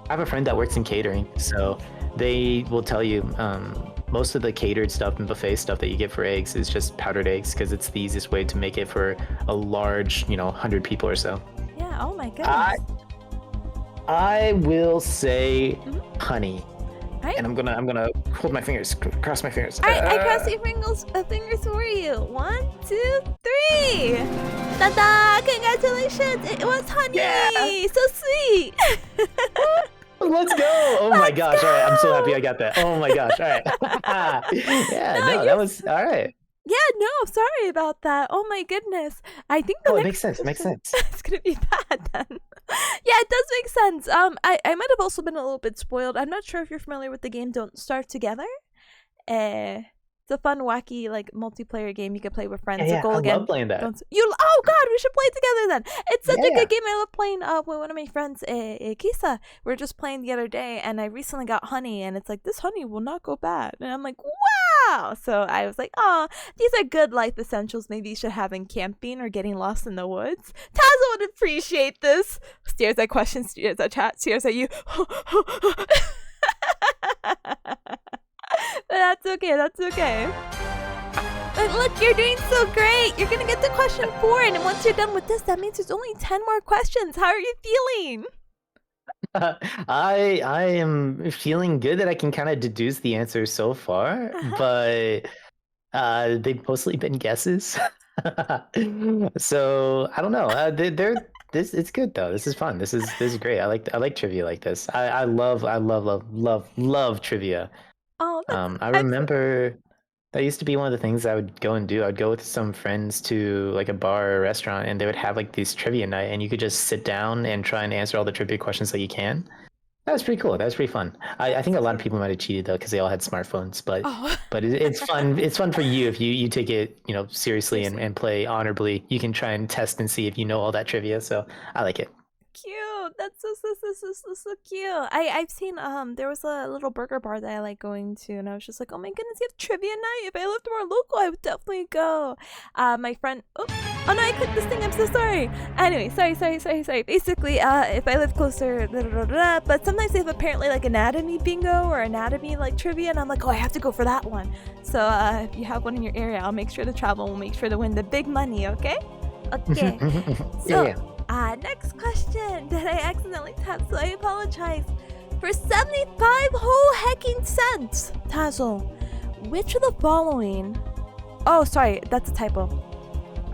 I have a friend that works in catering, so they will tell you most of the catered stuff and buffet stuff that you get for eggs is just powdered eggs because it's the easiest way to make it for a large 100 people or so. Yeah. Oh my goodness. I will say honey. Right. And I'm gonna hold my fingers, cross my fingers. All right, I cross your fingers for you. 1, 2, 3. Ta-da! Congratulations! It was honey. Yeah. So sweet. Let's go! Oh my gosh! All right, I'm so happy I got that. Oh my gosh! All right. That was all right. Yeah, no, sorry about that. Oh my goodness. I think it makes sense. It makes sense. It's gonna be bad then. Yeah, it does make sense. I might have also been a little bit spoiled. I'm not sure if you're familiar with the game Don't Starve Together. It's a fun, wacky, like multiplayer game you can play with friends. Yeah, I love playing that. Oh God, we should play it together then. It's such a good game. I love playing with one of my friends, Kisa. We were just playing the other day, and I recently got honey, and it's like this honey will not go bad, and I'm like, wow. So I was like, oh, these are good life essentials. Maybe you should have in camping or getting lost in the woods. Tazzle would appreciate this. Stares at questions, stares at chat, stares at you. But that's okay, that's okay. But look, you're doing so great. You're gonna get to question 4, and once you're done with this, that means there's only 10 more questions. How are you feeling? I am feeling good that I can kind of deduce the answers so far, but they've mostly been guesses. So I don't know. It's good though. This is fun. This is great. I like trivia like this. I love trivia. Oh, I remember that used to be one of the things I would go and do. I'd go with some friends to like a bar or a restaurant, and they would have like these trivia night, and you could just sit down and try and answer all the trivia questions that you can. That was pretty cool. That was pretty fun. I think a lot of people might have cheated though because they all had smartphones, but it's fun. It's fun for you if you take it seriously and play honorably. You can try and test and see if you know all that trivia. So I like it. Cute. That's so cute. I've seen there was a little burger bar that I like going to, and I was just like, oh my goodness, you have trivia night. If I lived more local, I would definitely go. My friend oh no, I clicked this thing, I'm so sorry. Anyway, sorry. Basically, if I live closer, but sometimes they have apparently like anatomy bingo or anatomy like trivia, and I'm like, oh, I have to go for that one. So if you have one in your area, I'll make sure to travel. We'll make sure to win the big money, okay? Okay. So yeah. Next question that I accidentally tapped, so I apologize. For 75 whole hecking cents, Tazzle, which of the following... Oh, sorry, that's a typo.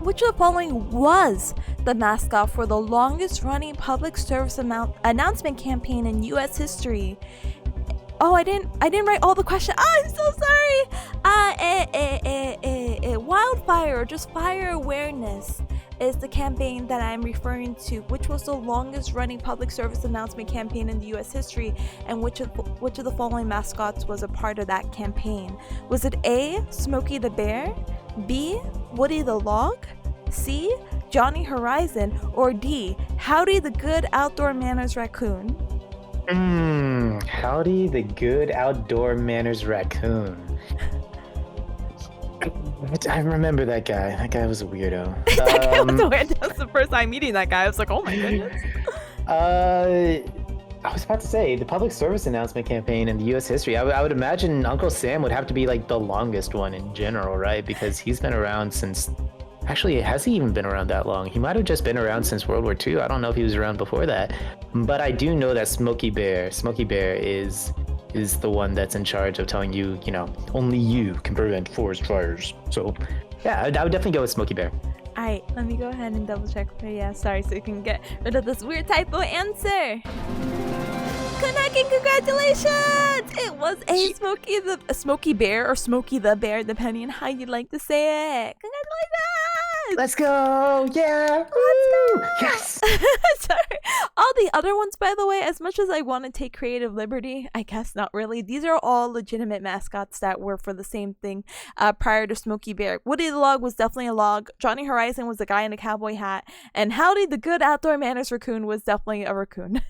Which of the following was the mascot for the longest running public service announcement campaign in U.S. history? Oh, I didn't write all the questions. Oh, I'm so sorry. Wildfire, or just fire awareness, is the campaign that I'm referring to, which was the longest running public service announcement campaign in the U.S. history, and which of the following mascots was a part of that campaign? Was it A, Smokey the Bear, B, Woody the Log, C, Johnny Horizon, or D, Howdy the Good Outdoor Manners Raccoon? Howdy the Good Outdoor Manners Raccoon. I remember that guy. That guy was a weirdo. That guy was a weirdo. That was the first time meeting that guy. I was like, oh my goodness. I was about to say, the public service announcement campaign in the U.S. history, I would imagine Uncle Sam would have to be like the longest one in general, right? Because he's been around since... Actually, has he even been around that long? He might have just been around since World War II. I don't know if he was around before that. But I do know that Smokey Bear is is the one that's in charge of telling you, only you can prevent forest fires. So, yeah, I would definitely go with Smokey Bear. Alright, let me go ahead and double check for you. Sorry, so you can get rid of this weird typo answer. Kaneki, congratulations! It was a Smokey Bear or Smokey the Bear, depending on how you'd like to say it. Congratulations! Let's go! Yeah! Let's go! Yes! Sorry. All the other ones, by the way, as much as I want to take creative liberty, I guess not really. These are all legitimate mascots that were for the same thing prior to Smokey Bear. Woody the Log was definitely a log. Johnny Horizon was the guy in a cowboy hat. And Howdy the Good Outdoor Manners Raccoon was definitely a raccoon.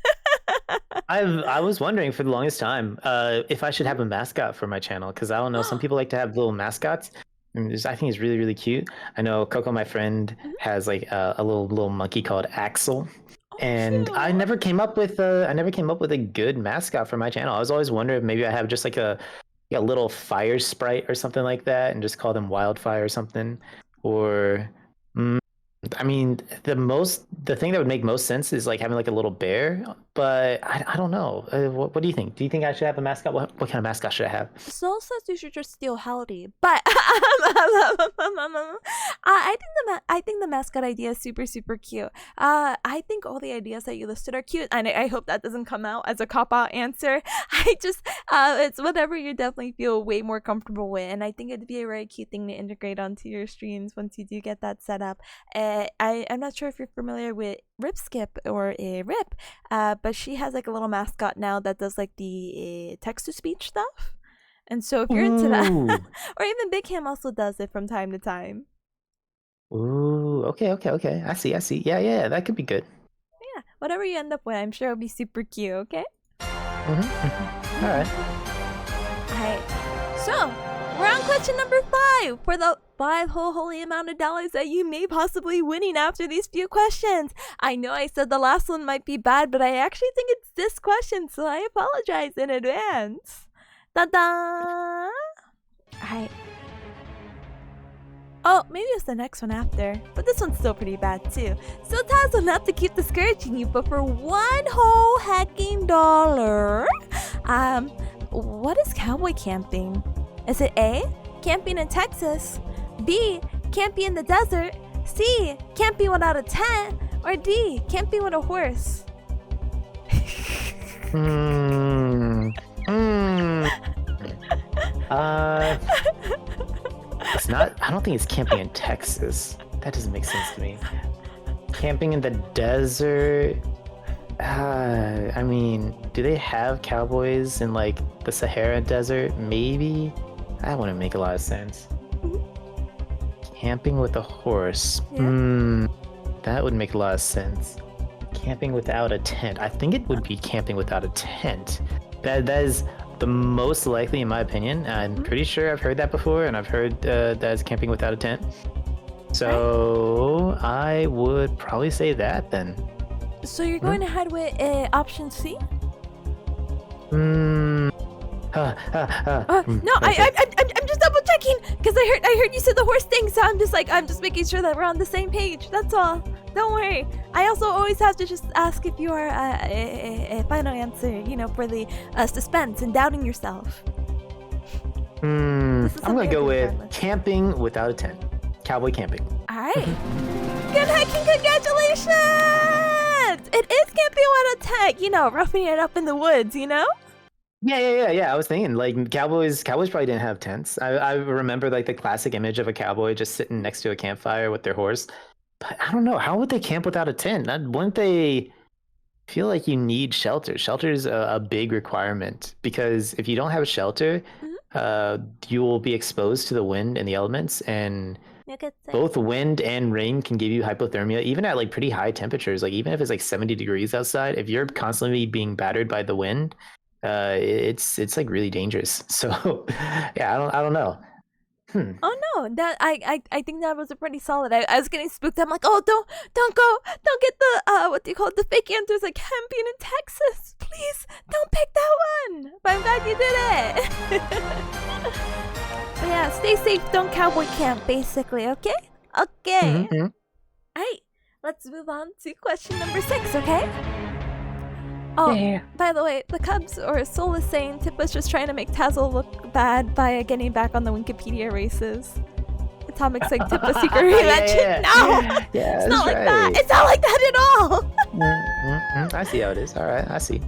I was wondering for the longest time if I should have a mascot for my channel, because I don't know, some people like to have little mascots. I think it's really, really cute. I know Coco, my friend, has like a little monkey called Axel, and cute. I never came up with a good mascot for my channel. I was always wondering if maybe I have just like a little fire sprite or something like that, and just call them Wildfire or something, or. I mean, the thing that would make most sense is like having like a little bear, but I don't know. What do you think? Do you think I should have a mascot? What kind of mascot should I have? Soul says you should just steal Howdy, but I think the mascot idea is super, super cute. I think all the ideas that you listed are cute, and I hope that doesn't come out as a cop-out answer. I just it's whatever you definitely feel way more comfortable with, and I think it'd be a very cute thing to integrate onto your streams once you do get that set up. I'm not sure if you're familiar with Rip Skip or Rip, but she has like a little mascot now that does like the text-to-speech stuff. And so if you're into that, or even Big Ham also does it from time to time. Ooh, okay. I see. Yeah, that could be good. Yeah, whatever you end up with, I'm sure it'll be super cute, okay? All right. Alright, so we're on question number 5 for the 5 holy amount of dollars that you may possibly winning after these few questions. I know I said the last one might be bad, but I actually think it's this question, so I apologize in advance. Ta-da! Alright. Oh, maybe it's the next one after, but this one's still pretty bad too. So Tazzle, not to keep discouraging you, but for one whole hecking dollar, what is cowboy camping? Is it A, camping in Texas, B, camping in the desert, C, camping without a tent, or D, camping with a horse? It's not. I don't think it's camping in Texas. That doesn't make sense to me. Camping in the desert. I mean, do they have cowboys in like the Sahara Desert? Maybe. That wouldn't make a lot of sense. Camping with a horse. Yeah. That would make a lot of sense. Camping without a tent. I think it would be camping without a tent. That is the most likely, in my opinion. I'm pretty sure I've heard that before, and I've heard that is camping without a tent. So I would probably say that then. So you're going ahead with option C? No, I'm just double checking because I heard you said the horse thing, so I'm just making sure that we're on the same page. That's all. Don't worry. I also always have to just ask if you are a final answer, for the suspense and doubting yourself. I'm gonna go with camping without a tent. Cowboy camping. All right. Good hiking, congratulations! It is camping without a tent. Roughing it up in the woods. Yeah. I was thinking like cowboys probably didn't have tents. I remember like the classic image of a cowboy just sitting next to a campfire with their horse. But I don't know, how would they camp without a tent? Wouldn't they feel like you need shelter? Shelter is a big requirement, because if you don't have a shelter, you will be exposed to the wind and the elements, and both wind and rain can give you hypothermia, even at like pretty high temperatures. Like even if it's like 70 degrees outside, if you're constantly being battered by the wind, it's like really dangerous. So yeah, I don't know. Oh no, that I think that was a pretty solid. I was getting spooked. I'm like, oh, don't get the the fake answers like camping in Texas. Please don't pick that one. But I'm glad you did it. But yeah, stay safe. Don't cowboy camp, basically. Okay. All right, let's move on to question number 6. Okay. Oh, Yeah. by the way, the Cubs or Soul is saying Tippa's just trying to make Tazzle look bad by getting back on the Wikipedia races. Atomic's like Tippa's secret reinvention. No! Yeah, It's not like that. It's not like that at all. I see how it is. All right, I see.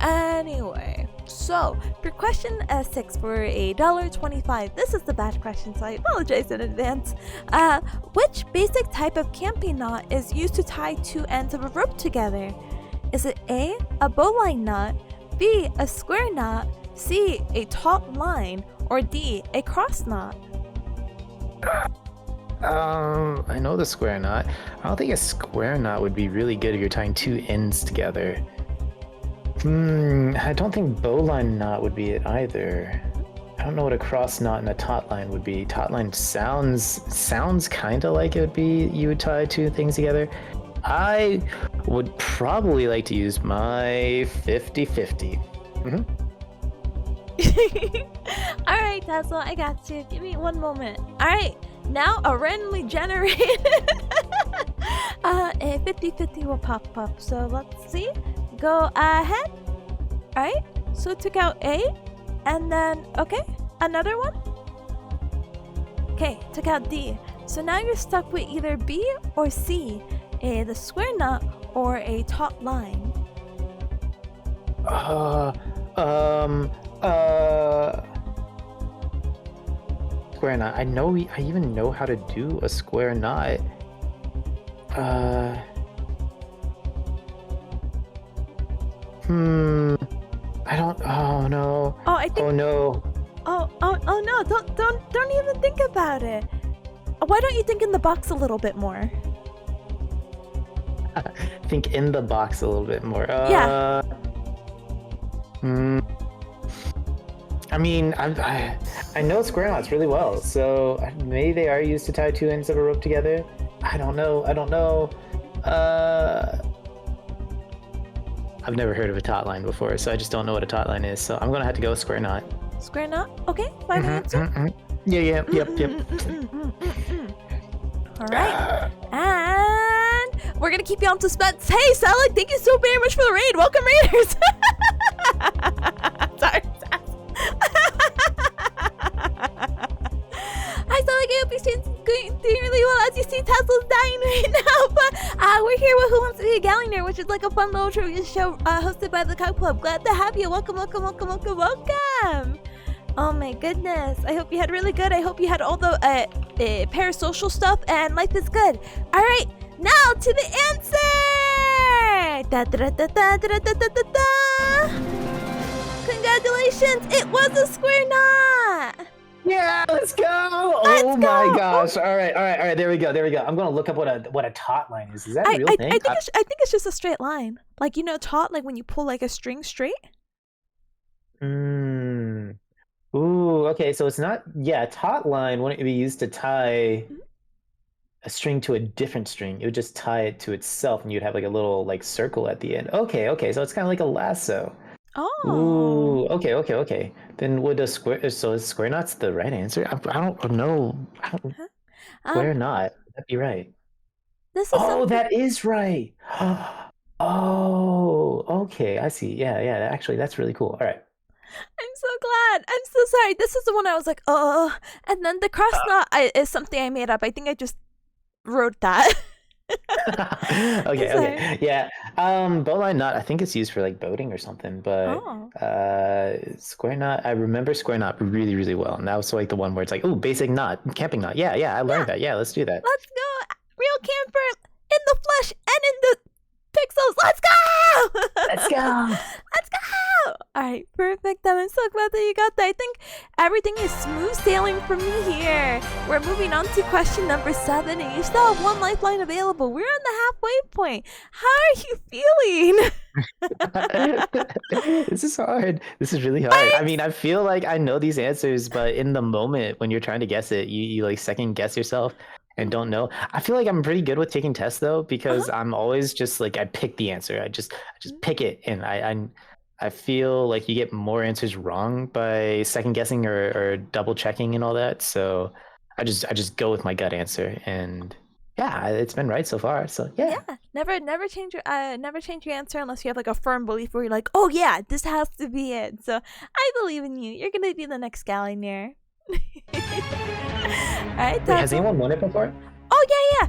Anyway, so for question 6 for $1.25, this is the bad question, so I apologize in advance. Which basic type of camping knot is used to tie two ends of a rope together? Is it A, a bowline knot, B, a square knot, C, a taut line, or D, a cross knot? I know the square knot. I don't think a square knot would be really good if you're tying two ends together. I don't think bowline knot would be it either. I don't know what a cross knot and a taut line would be. Taut line sounds kind of like it would be you would tie two things together. I would probably like to use my 50-50. Alright, Tazzle, I got you. Give me one moment. Alright, now a randomly generated a 50-50 will pop up. So let's see. Go ahead. Alright, so took out A, and then, okay, another one. Okay, took out D. So now you're stuck with either B or C, the square knot or a taut line. Square knot. I even know how to do a square knot. I don't. Oh no. Oh, I think. Oh no. Oh no! Don't even think about it. Why don't you think in the box a little bit more? Think in the box a little bit more. Yeah. I mean, I know square knots really well, so maybe they are used to tie two ends of a rope together. I don't know. I've never heard of a taut line before, so I just don't know what a taut line is. So I'm gonna have to go with square knot. Square knot? Okay, final answer. Yep. All right, and we're gonna keep you on suspense. Hey, Salad, thank you so very much for the raid. Welcome, Raiders. Sorry. Hi, Salad. I hope you're doing really well. As you see, Tazzle's dying right now, but we're here with Who Wants to Be a Gaollionaire, which is like a fun little trivia show hosted by the Cow Club. Glad to have you. Welcome. Oh my goodness. I hope you had really good. I hope you had all the parasocial stuff and life is good. All right, now to the answer. Congratulations. It was a square knot. Yeah, let's go. Oh my gosh. All right. There we go. I'm going to look up what a taut line is. Is that a real thing? I think it's just a straight line. Like, you know, taut, like when you pull like a string straight. Ooh, okay, so it's not, taut line wouldn't be used to tie a string to a different string. It would just tie it to itself and you'd have like a little like circle at the end. Okay, so it's kind of like a lasso. Oh. Ooh, okay. Then would a square, so is square knot's the right answer? I don't know. Square knot, that'd be right. That is right. Oh, okay, I see. Yeah, actually, that's really cool. All right. I'm so glad. I'm so sorry. This is the one I was like, oh. And then the cross knot is something I made up. I think I just wrote that. Okay. Yeah. Bowline knot, I think it's used for like boating or something, but square knot, I remember square knot really, really well. And that was like the one where it's like, oh, basic knot, camping knot. Yeah, I learned that. Yeah, let's do that. Let's go. Real camper in the flesh and in the pixels. Let's go. All right, perfect. I'm so glad that you got that. I think everything is smooth sailing for me here. We're moving on to question number 7, and you still have one lifeline available. We're on the halfway point. How are you feeling? This is hard. This is really hard. I mean, I feel like I know these answers, but in the moment when you're trying to guess it, you like second guess yourself and don't know. I feel like I'm pretty good with taking tests though, because I'm always just like, I pick the answer. I just pick it, and I feel like you get more answers wrong by second guessing or double checking and all that. So I just go with my gut answer, and Yeah, it's been right so far. So yeah. Yeah, never change your answer unless you have like a firm belief where you're like, oh yeah, this has to be it. So I believe in you. You're gonna be the next Gaollionaire. All right, Wait, has Tazzle. anyone won it before? Oh yeah.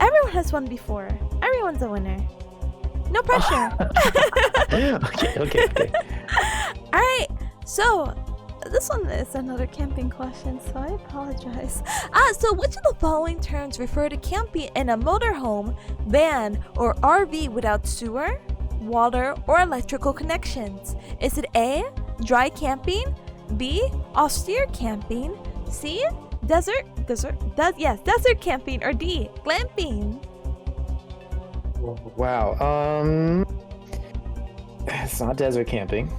Everyone has won before. Everyone's a winner. No pressure. Okay. All right. So this one is another camping question, so I apologize. So which of the following terms refer to camping in a motorhome, van, or RV without sewer, water, or electrical connections? Is it A, dry camping, B, austere camping, C, desert camping, or D, glamping? Wow. It's not desert camping.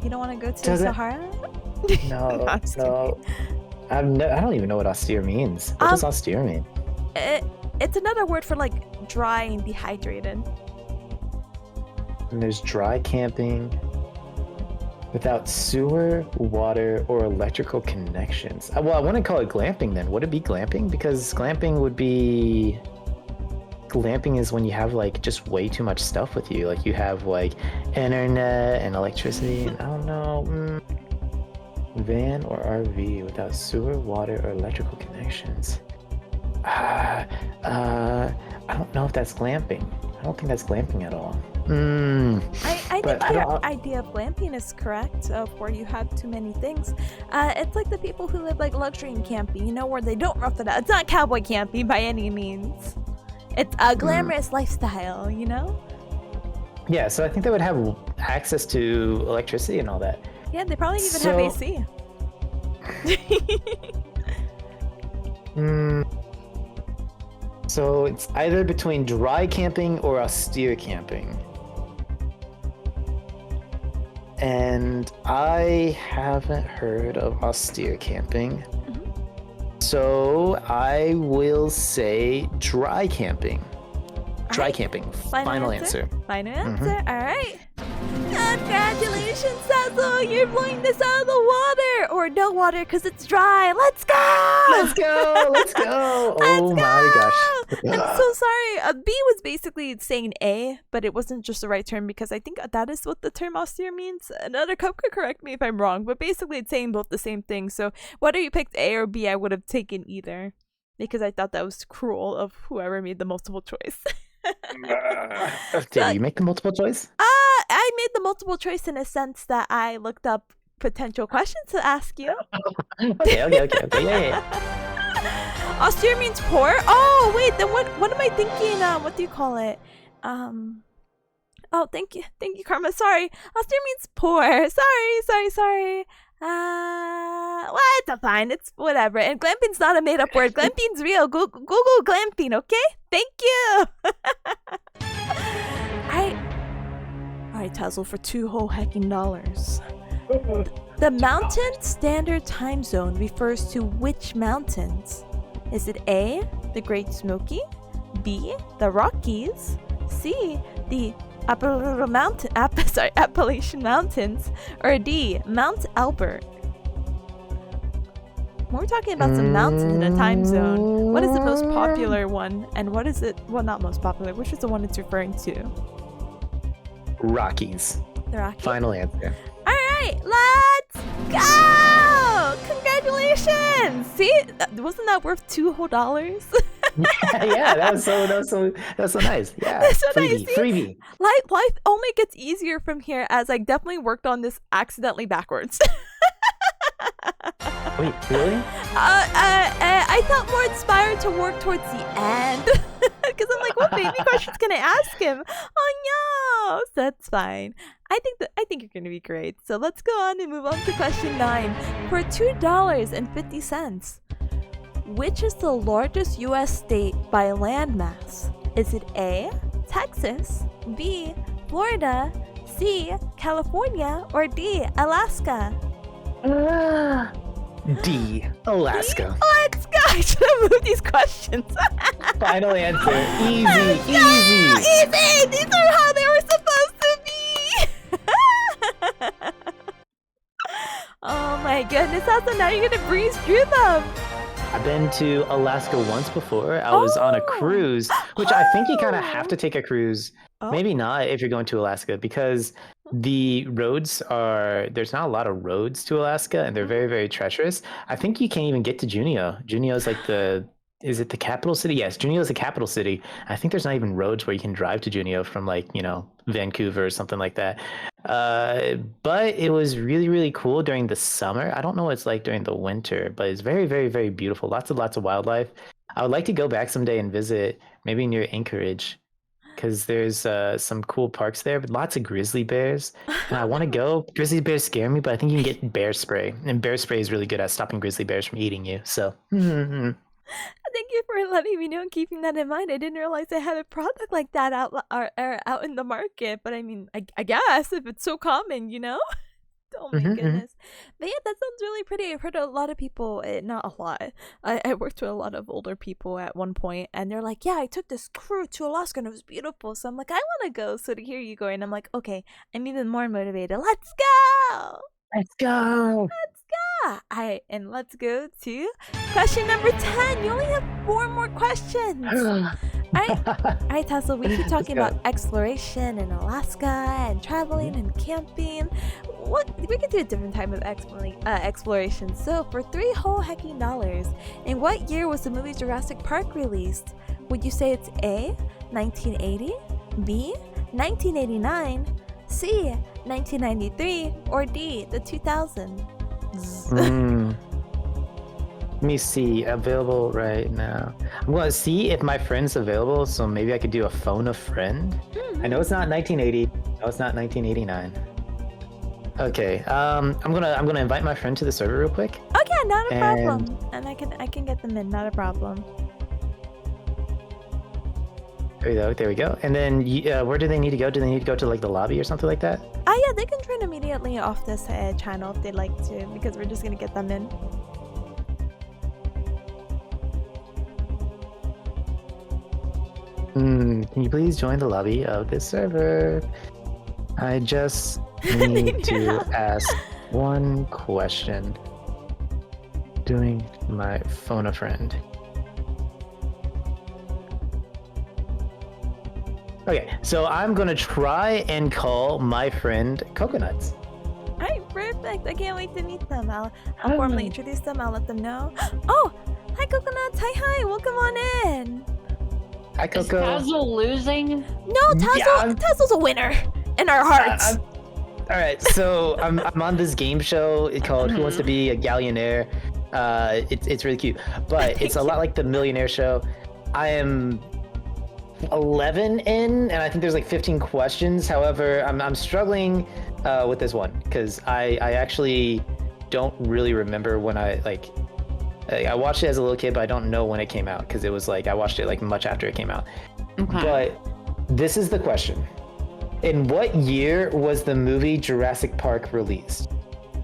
You don't want to go to Does it- Sahara? No, No, I'm just no. I don't even know what austere means. What does austere mean? It's another word for like dry and dehydrated. And there's dry camping without sewer, water, or electrical connections. Well, I wouldn't call it glamping then. Would it be glamping? Because glamping would be... Glamping is when you have like just way too much stuff with you. Like you have like internet and electricity. And I don't know. Van or RV without sewer, water, or electrical connections. I don't know if that's glamping. I don't think that's glamping at all. I think your idea of glamping is correct, where you have too many things. It's like the people who live like luxury and camping, you know, where they don't rough it out. It's not cowboy camping by any means. It's a glamorous lifestyle, you know? Yeah, so I think they would have access to electricity and all that. Yeah, they probably even have AC. So it's either between dry camping or austere camping. And I haven't heard of austere camping. So I will say dry camping. Dry camping. Final answer. Final answer. All right. Congratulations, Tazzle! You're blowing this out of the water, or no water because it's dry. Let's go! Let's go! Let's go! Oh my gosh! I'm so sorry. B was basically saying A, but it wasn't just the right term because I think that is what the term austere means. Another cup could correct me if I'm wrong, but basically it's saying both the same thing. So whether you picked A or B, I would have taken either because I thought that was cruel of whoever made the multiple choice. Did you make the multiple choice? I made the multiple choice in a sense that I looked up potential questions to ask you. Okay. Yeah. Austere means poor? Oh, wait, then what am I thinking? What do you call it? Oh, thank you, Karma. Sorry. Austere means poor. Sorry. Well, it's fine. It's whatever. And glamping's not a made-up word. Glamping's real. Google glamping, okay? Thank you. All right, Tazzle, for $2 whole hecking dollars. The Mountain Standard Time Zone refers to which mountains? Is it A, the Great Smoky, B, the Rockies, C, the Appalachian Mountains, or D, Mount Albert? When we're talking about some mountains in a time zone, what is the most popular one, and what is it? Well, not most popular. Which is the one it's referring to? Rockies. The Rockies. Final answer. All right, let's go! Congratulations! See, wasn't that worth $2 whole? Yeah, that was so nice. Yeah, That's so nice. Freebie. Life only gets easier from here, as I definitely worked on this accidentally backwards. Wait, really? I felt more inspired to work towards the end because I'm like, what baby questions can I ask him? Oh no, that's fine. I think you're gonna be great. So let's go on and move on to question 9 for $2.50. Which is the largest U.S. state by landmass? Is it A, Texas, B, Florida, C, California, or D, Alaska? D, Alaska. Let's go! I should have moved these questions. Final answer. Easy. Easy! These are how they were supposed to be! Oh my goodness, also now you're gonna breeze through them! I've been to Alaska once before. I was on a cruise, which I think you kind of have to take a cruise. Maybe not if you're going to Alaska, because the roads there's not a lot of roads to Alaska, and they're very, very treacherous. I think you can't even get to Juneau. Juneau is like is it the capital city? Yes, Juneau is the capital city. I think there's not even roads where you can drive to Juneau from, like, Vancouver or something like that. But it was really, really cool during the summer. I don't know what it's like during the winter, but it's very, very, very beautiful. Lots of wildlife. I would like to go back someday and visit, maybe near Anchorage, because there's some cool parks there, but lots of grizzly bears. And I want to go. Grizzly bears scare me, but I think you can get bear spray, and bear spray is really good at stopping grizzly bears from eating you. So. Thank you for letting me know and keeping that in mind. I didn't realize they had a product like that out in the market. But I mean, I guess if it's so common, Oh my goodness. But yeah, that sounds really pretty. I've heard a lot of people, not a lot. I worked with a lot of older people at one point, and they're like, yeah, I took this cruise to Alaska and it was beautiful. So I'm like, I want to go. So to hear you going, I'm like, okay, I'm even more motivated. Let's go! Let's go! And let's go to question number 10. You only have 4 more questions. Alright, Tazzle, we keep talking about exploration in Alaska and traveling and camping. We could do a different type of exploration. So for $3 whole hecking dollars, in what year was the movie Jurassic Park released? Would you say it's A, 1980, B, 1989, C, 1993, or D, the 2000s? Let me see. Available right now. I'm going to see if my friend's available, so maybe I could do a phone a friend. I know it's not 1980. No, it's not 1989. Okay. I'm gonna invite my friend to the server real quick. Okay, not a problem. And I can get them in. Not a problem. There we go. And then where do they need to go? Do they need to go to like the lobby or something like that? Yeah, they can join immediately off this channel if they'd like to, because we're just gonna get them in. Can you please join the lobby of this server? I just need to ask one question. Doing my phone a friend. Okay, so I'm gonna try and call my friend Coconuts. Alright, perfect. I can't wait to meet them. I'll formally introduce them. I'll let them know. Oh, hi Coconuts. Hi. Welcome on in. Hi, Coco. Is Tazzle losing? No, Tazzle's a winner in our hearts. All right, so I'm on this game show called Who Wants to Be a Gaollionaire. It's really cute, but it's a lot like the Millionaire show. I am 11 in, and I think there's like 15 questions. However, I'm struggling with this one because I actually don't really remember when I watched it as a little kid, but I don't know when it came out because it was like I watched it like much after it came out. Okay. But this is the question. In what year was the movie Jurassic Park released?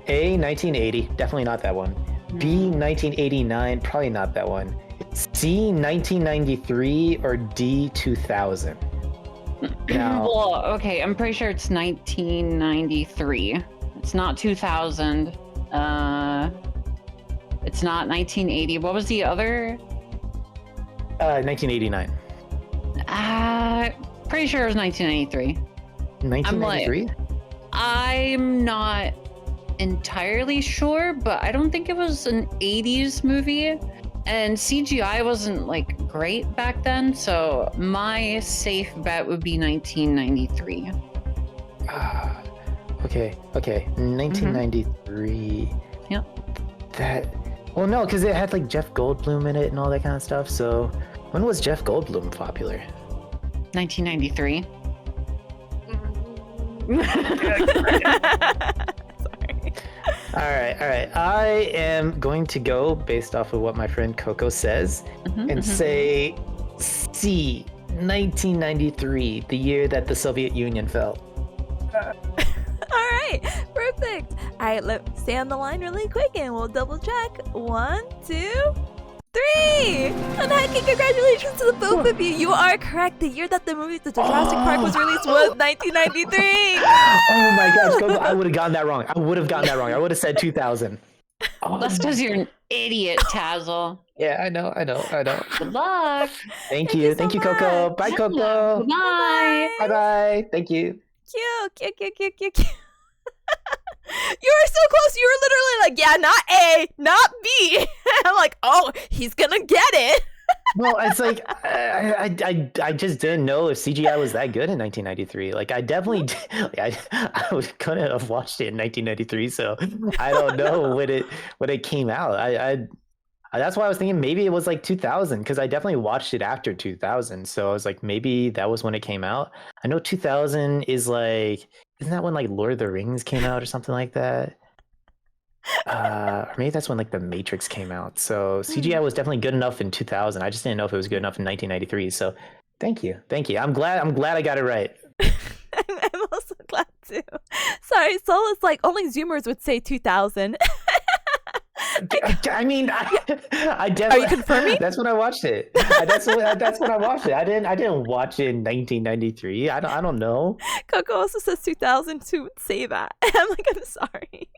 A, 1980, definitely not that one. B, 1989, probably not that one. C, 1993, or D, 2000? Now, Well, okay, I'm pretty sure it's 1993. It's not 2000. It's not 1980. What was the other? 1989. Pretty sure it was 1993. 1993? I'm not entirely sure, but I don't think it was an 80s movie. And CGI wasn't like great back then, so my safe bet would be 1993. Okay. 1993. Yep. Well, no, because it had like Jeff Goldblum in it and all that kind of stuff. So when was Jeff Goldblum popular? 1993. All right. I am going to go based off of what my friend Coco says and say C, 1993, the year that the Soviet Union fell. All right, perfect. All right, let's stay on the line really quick and we'll double check. 1, 2, 3. And hiking, congratulations to the both of you. You are correct. The year that the movie The Jurassic Park was released was 1993. Oh my gosh, Coco, I would have gotten that wrong. I would have said 2000. Oh, That's because you're an idiot, Tazzle. yeah, I know. Good luck. Thank you you, so thank you, Coco. much. Bye, Coco. Bye. Bye, bye. Thank you. Cute. You were so close. You were literally like, yeah, not A, not B. I'm like, oh, he's gonna get it. Well, it's like I just didn't know if CGI was that good in 1993. Like I definitely I couldn't have watched it in 1993, so I don't know when it came out. I that's why I was thinking maybe it was like 2000 because I definitely watched it after 2000. So I was like maybe that was when it came out. I know 2000 is like isn't that when like Lord of the Rings came out or something like that? Or maybe that's when like the Matrix came out. So CGI was definitely good enough in 2000. I just didn't know if it was good enough in 1993. So thank you. I'm glad I got it right. I'm also glad too. Sorry, Soul is like only Zoomers would say 2000. I mean, I definitely. Are you confirming? That's when I watched it. That's when I watched it. I didn't watch it in 1993. I don't know. Coco also says 2002 would say that. I'm like, I'm sorry.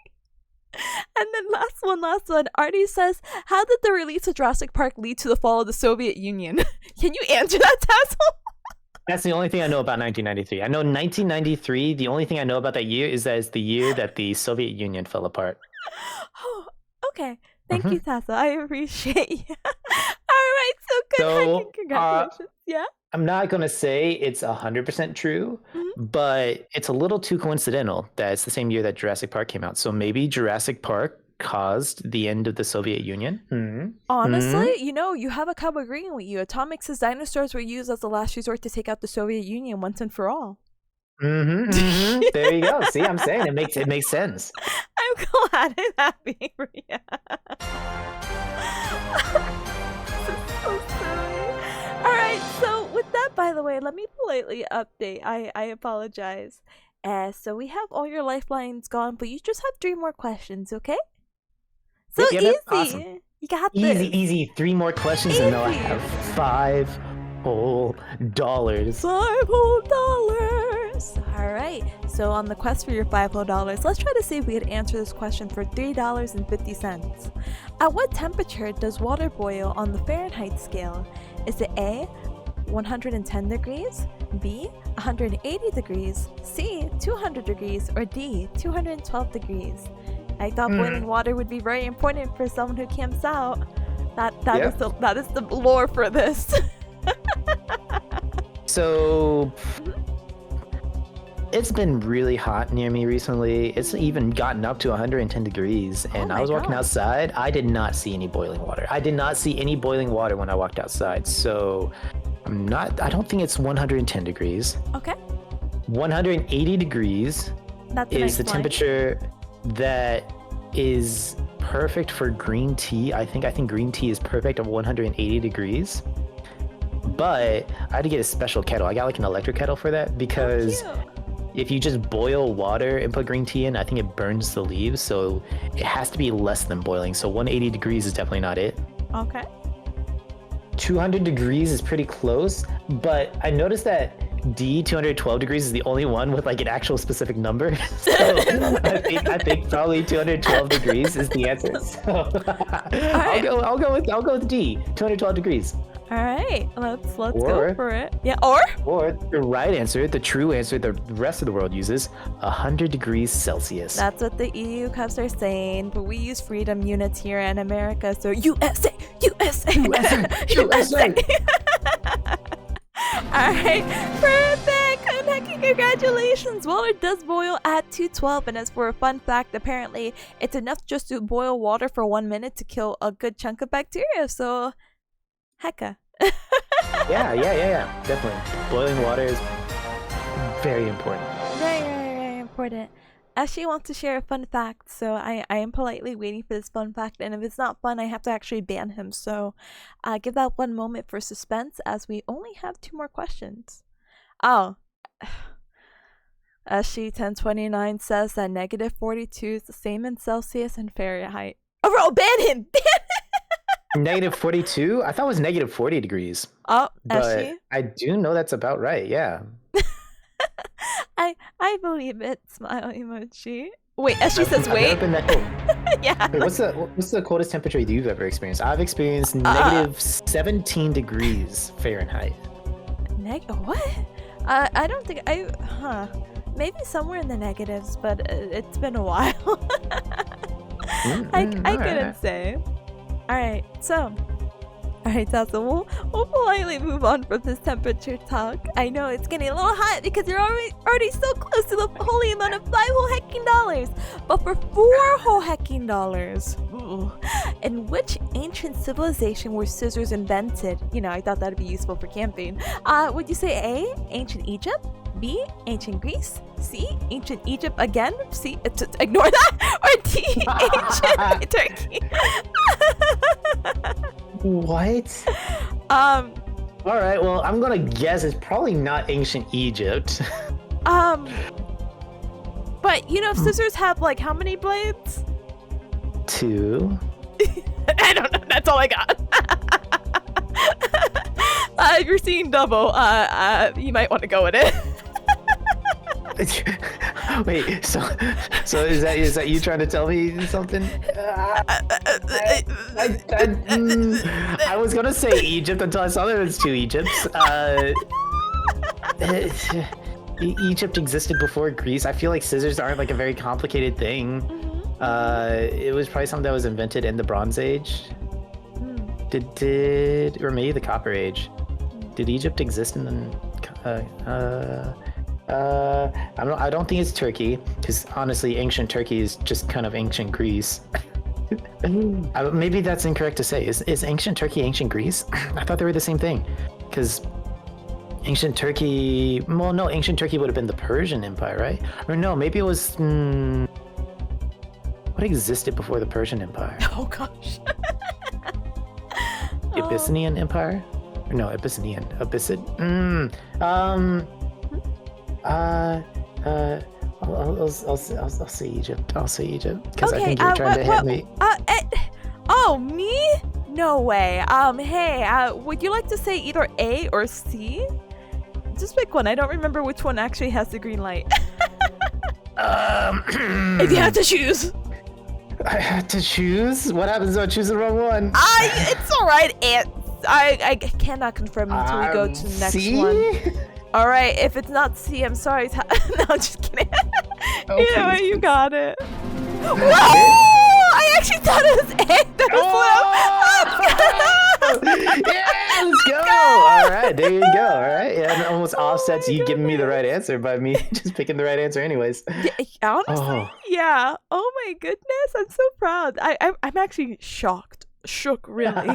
And then last one. Artie says, how did the release of Jurassic Park lead to the fall of the Soviet Union? Can you answer that, Tazzle? That's the only thing I know about 1993. I know 1993. The only thing I know about that year is that it's the year that the Soviet Union fell apart. Oh, okay. Thank you, Tazzle. I appreciate you. All right, so good. Congratulations. Yeah? I'm not going to say it's 100% true, but it's a little too coincidental that it's the same year that Jurassic Park came out. So maybe Jurassic Park caused the end of the Soviet Union. Honestly, you have a cub agreeing with you. Atomic says dinosaurs were used as the last resort to take out the Soviet Union once and for all. There you go. See, I'm saying it makes sense. I'm glad and happy for you. So silly. All right, so with that, by the way, let me politely update. I apologize. So we have all your lifelines gone, but you just have 3 more questions, okay? So Yep, easy. awesome. You got this. Easy. 3 more questions and then I have $5 whole dollars. $5 whole dollars. All right. So on the quest for your $5 whole dollars, let's try to see if we could answer this question for $3.50. At what temperature does water boil on the Fahrenheit scale? Is it A, 110 degrees, B, 180 degrees, C, 200 degrees, or D, 212 degrees? I thought boiling water would be very important for someone who camps out. That is the lore for this. So it's been really hot near me recently. It's even gotten up to 110 degrees, and I was walking outside. I did not see any boiling water. I did not see any boiling water when I walked outside. So I don't think it's 110 degrees. Okay. 180 degrees is the temperature that is perfect for green tea. I think green tea is perfect at 180 degrees. But I had to get a special kettle. I got like an electric kettle for that because if you just boil water and put green tea in, I think it burns the leaves. So it has to be less than boiling. So 180 degrees is definitely not it. Okay. 200 degrees is pretty close, but I noticed that D, 212 degrees, is the only one with like an actual specific number. So I think probably 212 degrees is the answer. So I'll go with D, 212 degrees. All right, let's go for it. Yeah, or the right answer, the true answer, the rest of the world uses 100 degrees Celsius. That's what the EU cups are saying, but we use freedom units here in America, so USA. All right, perfect. Congratulations. Water does boil at 212, and as for a fun fact, apparently it's enough just to boil water for 1 minute to kill a good chunk of bacteria. So, hecka. Yeah. Definitely. Boiling water is very important. Very important. Ashley wants to share a fun fact, so I am politely waiting for this fun fact, and if it's not fun, I have to actually ban him. So give that 1 moment for suspense, as we only have 2 more questions. Oh. Ashley 1029 says that negative 42 is the same in Celsius and Fahrenheit. Oh, bro, ban him! Negative 42? I thought it was negative 40 degrees. Oh, but Ashley? I do know that's about right, yeah. I believe it. Smile emoji. Wait, as she says, I've wait. never been that cold. Yeah. Wait, what's the coldest temperature you've ever experienced? I've experienced negative 17 degrees Fahrenheit. What? I don't think maybe somewhere in the negatives, but it's been a while. I couldn't say. Alright, so. Alright, Tazzle, we'll politely move on from this temperature talk. I know it's getting a little hot because you're already so close to the holy amount of 5 whole hecking dollars. But for 4 whole hecking dollars, in which ancient civilization were scissors invented? You know, I thought that'd be useful for camping. Would you say A, ancient Egypt? B, ancient Greece? C, ancient Egypt again? C, ignore that? Or D, ancient Turkey? What? All right. Well, I'm gonna guess it's probably not ancient Egypt. But you know, scissors have like how many blades? 2. I don't know. That's all I got. If you're seeing double, you might want to go with it. Wait. So is that you trying to tell me something? I was gonna say Egypt until I saw there was 2 Egypts. Egypt existed before Greece. I feel like scissors aren't like a very complicated thing. It was probably something that was invented in the Bronze Age. Did or maybe the Copper Age? Did Egypt exist in the? I don't think it's Turkey, because honestly, ancient Turkey is just kind of ancient Greece. Maybe that's incorrect to say. Is ancient Turkey ancient Greece? I thought they were the same thing, because ancient Turkey. Well, no, ancient Turkey would have been the Persian Empire, right? Or no, maybe it was. What existed before the Persian Empire? Oh gosh. Abyssinian Empire? Or no, Abyssinian. Abyssid? I'll say Egypt. I'll say Egypt because I think you're trying to hit me. Oh, me? No way. Hey, would you like to say either A or C? Just pick one. I don't remember which one actually has the green light. If you have to choose. I had to choose? What happens if I choose the wrong one? It's alright, Aunt. I cannot confirm until we go to the next one. Alright, if it's not C, I'm sorry. No, I'm just kidding. Okay. Either way, you got it. Whoa! I actually thought it was A. That was Yeah, let's go. All right, there you go. All right, yeah, it almost offsets you giving me the right answer by me just picking the right answer anyways. Yeah, honestly, yeah. Oh my goodness, I'm so proud. I'm actually shook, really.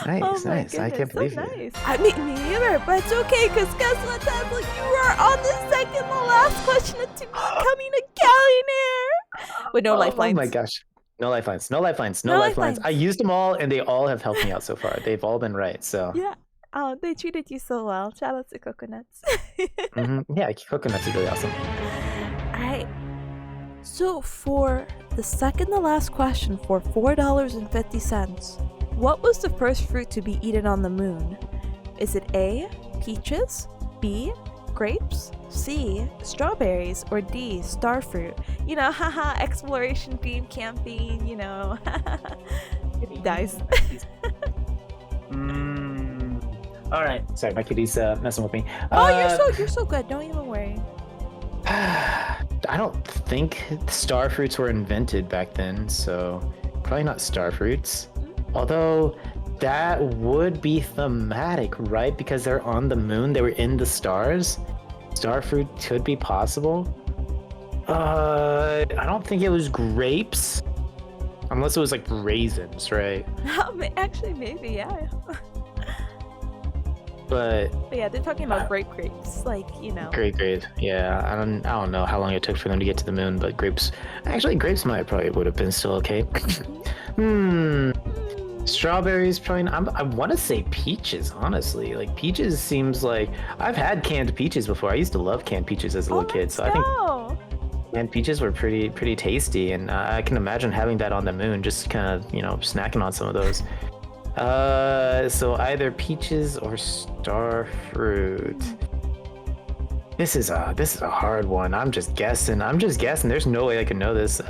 Nice, Oh my nice. I can't goodness, believe so it. nice. I mean, me neither, but it's okay, because guess what, Tazzle? You are on the second to last question to becoming a Gaollionaire. With no lifelines. Oh my gosh. No lifelines. No lifelines. No lifelines. I used them all, and they all have helped me out so far. They've all been right. So. Yeah. Oh, they treated you so well. Shout out to Coconuts. Yeah, coconuts are really awesome. All right. So for the second to last question, for $4.50, what was the first fruit to be eaten on the moon? Is it A, peaches, B, grapes, C, strawberries, or D, starfruit? You know, haha, exploration theme, camping, you know. Dice. All right. Sorry, my kitty's messing with me. You're so good. Don't even worry. I don't think starfruits were invented back then, so probably not starfruits. Although that would be thematic, right? Because they're on the moon, they were in the stars. Starfruit could be possible. I don't think it was grapes. Unless it was like raisins, right? Actually, maybe, yeah. But yeah, they're talking about grapes, like, you know. Grapes, yeah. I don't know how long it took for them to get to the moon, but grapes probably would have been still okay. Strawberries probably not. I want to say peaches, honestly. Like peaches seems like I've had canned peaches before. I used to love canned peaches as a little kid, so I think canned peaches were pretty tasty, and I can imagine having that on the moon, just kind of snacking on some of those. So either peaches or starfruit. This is a hard one. I'm just guessing. There's no way I can know this. It's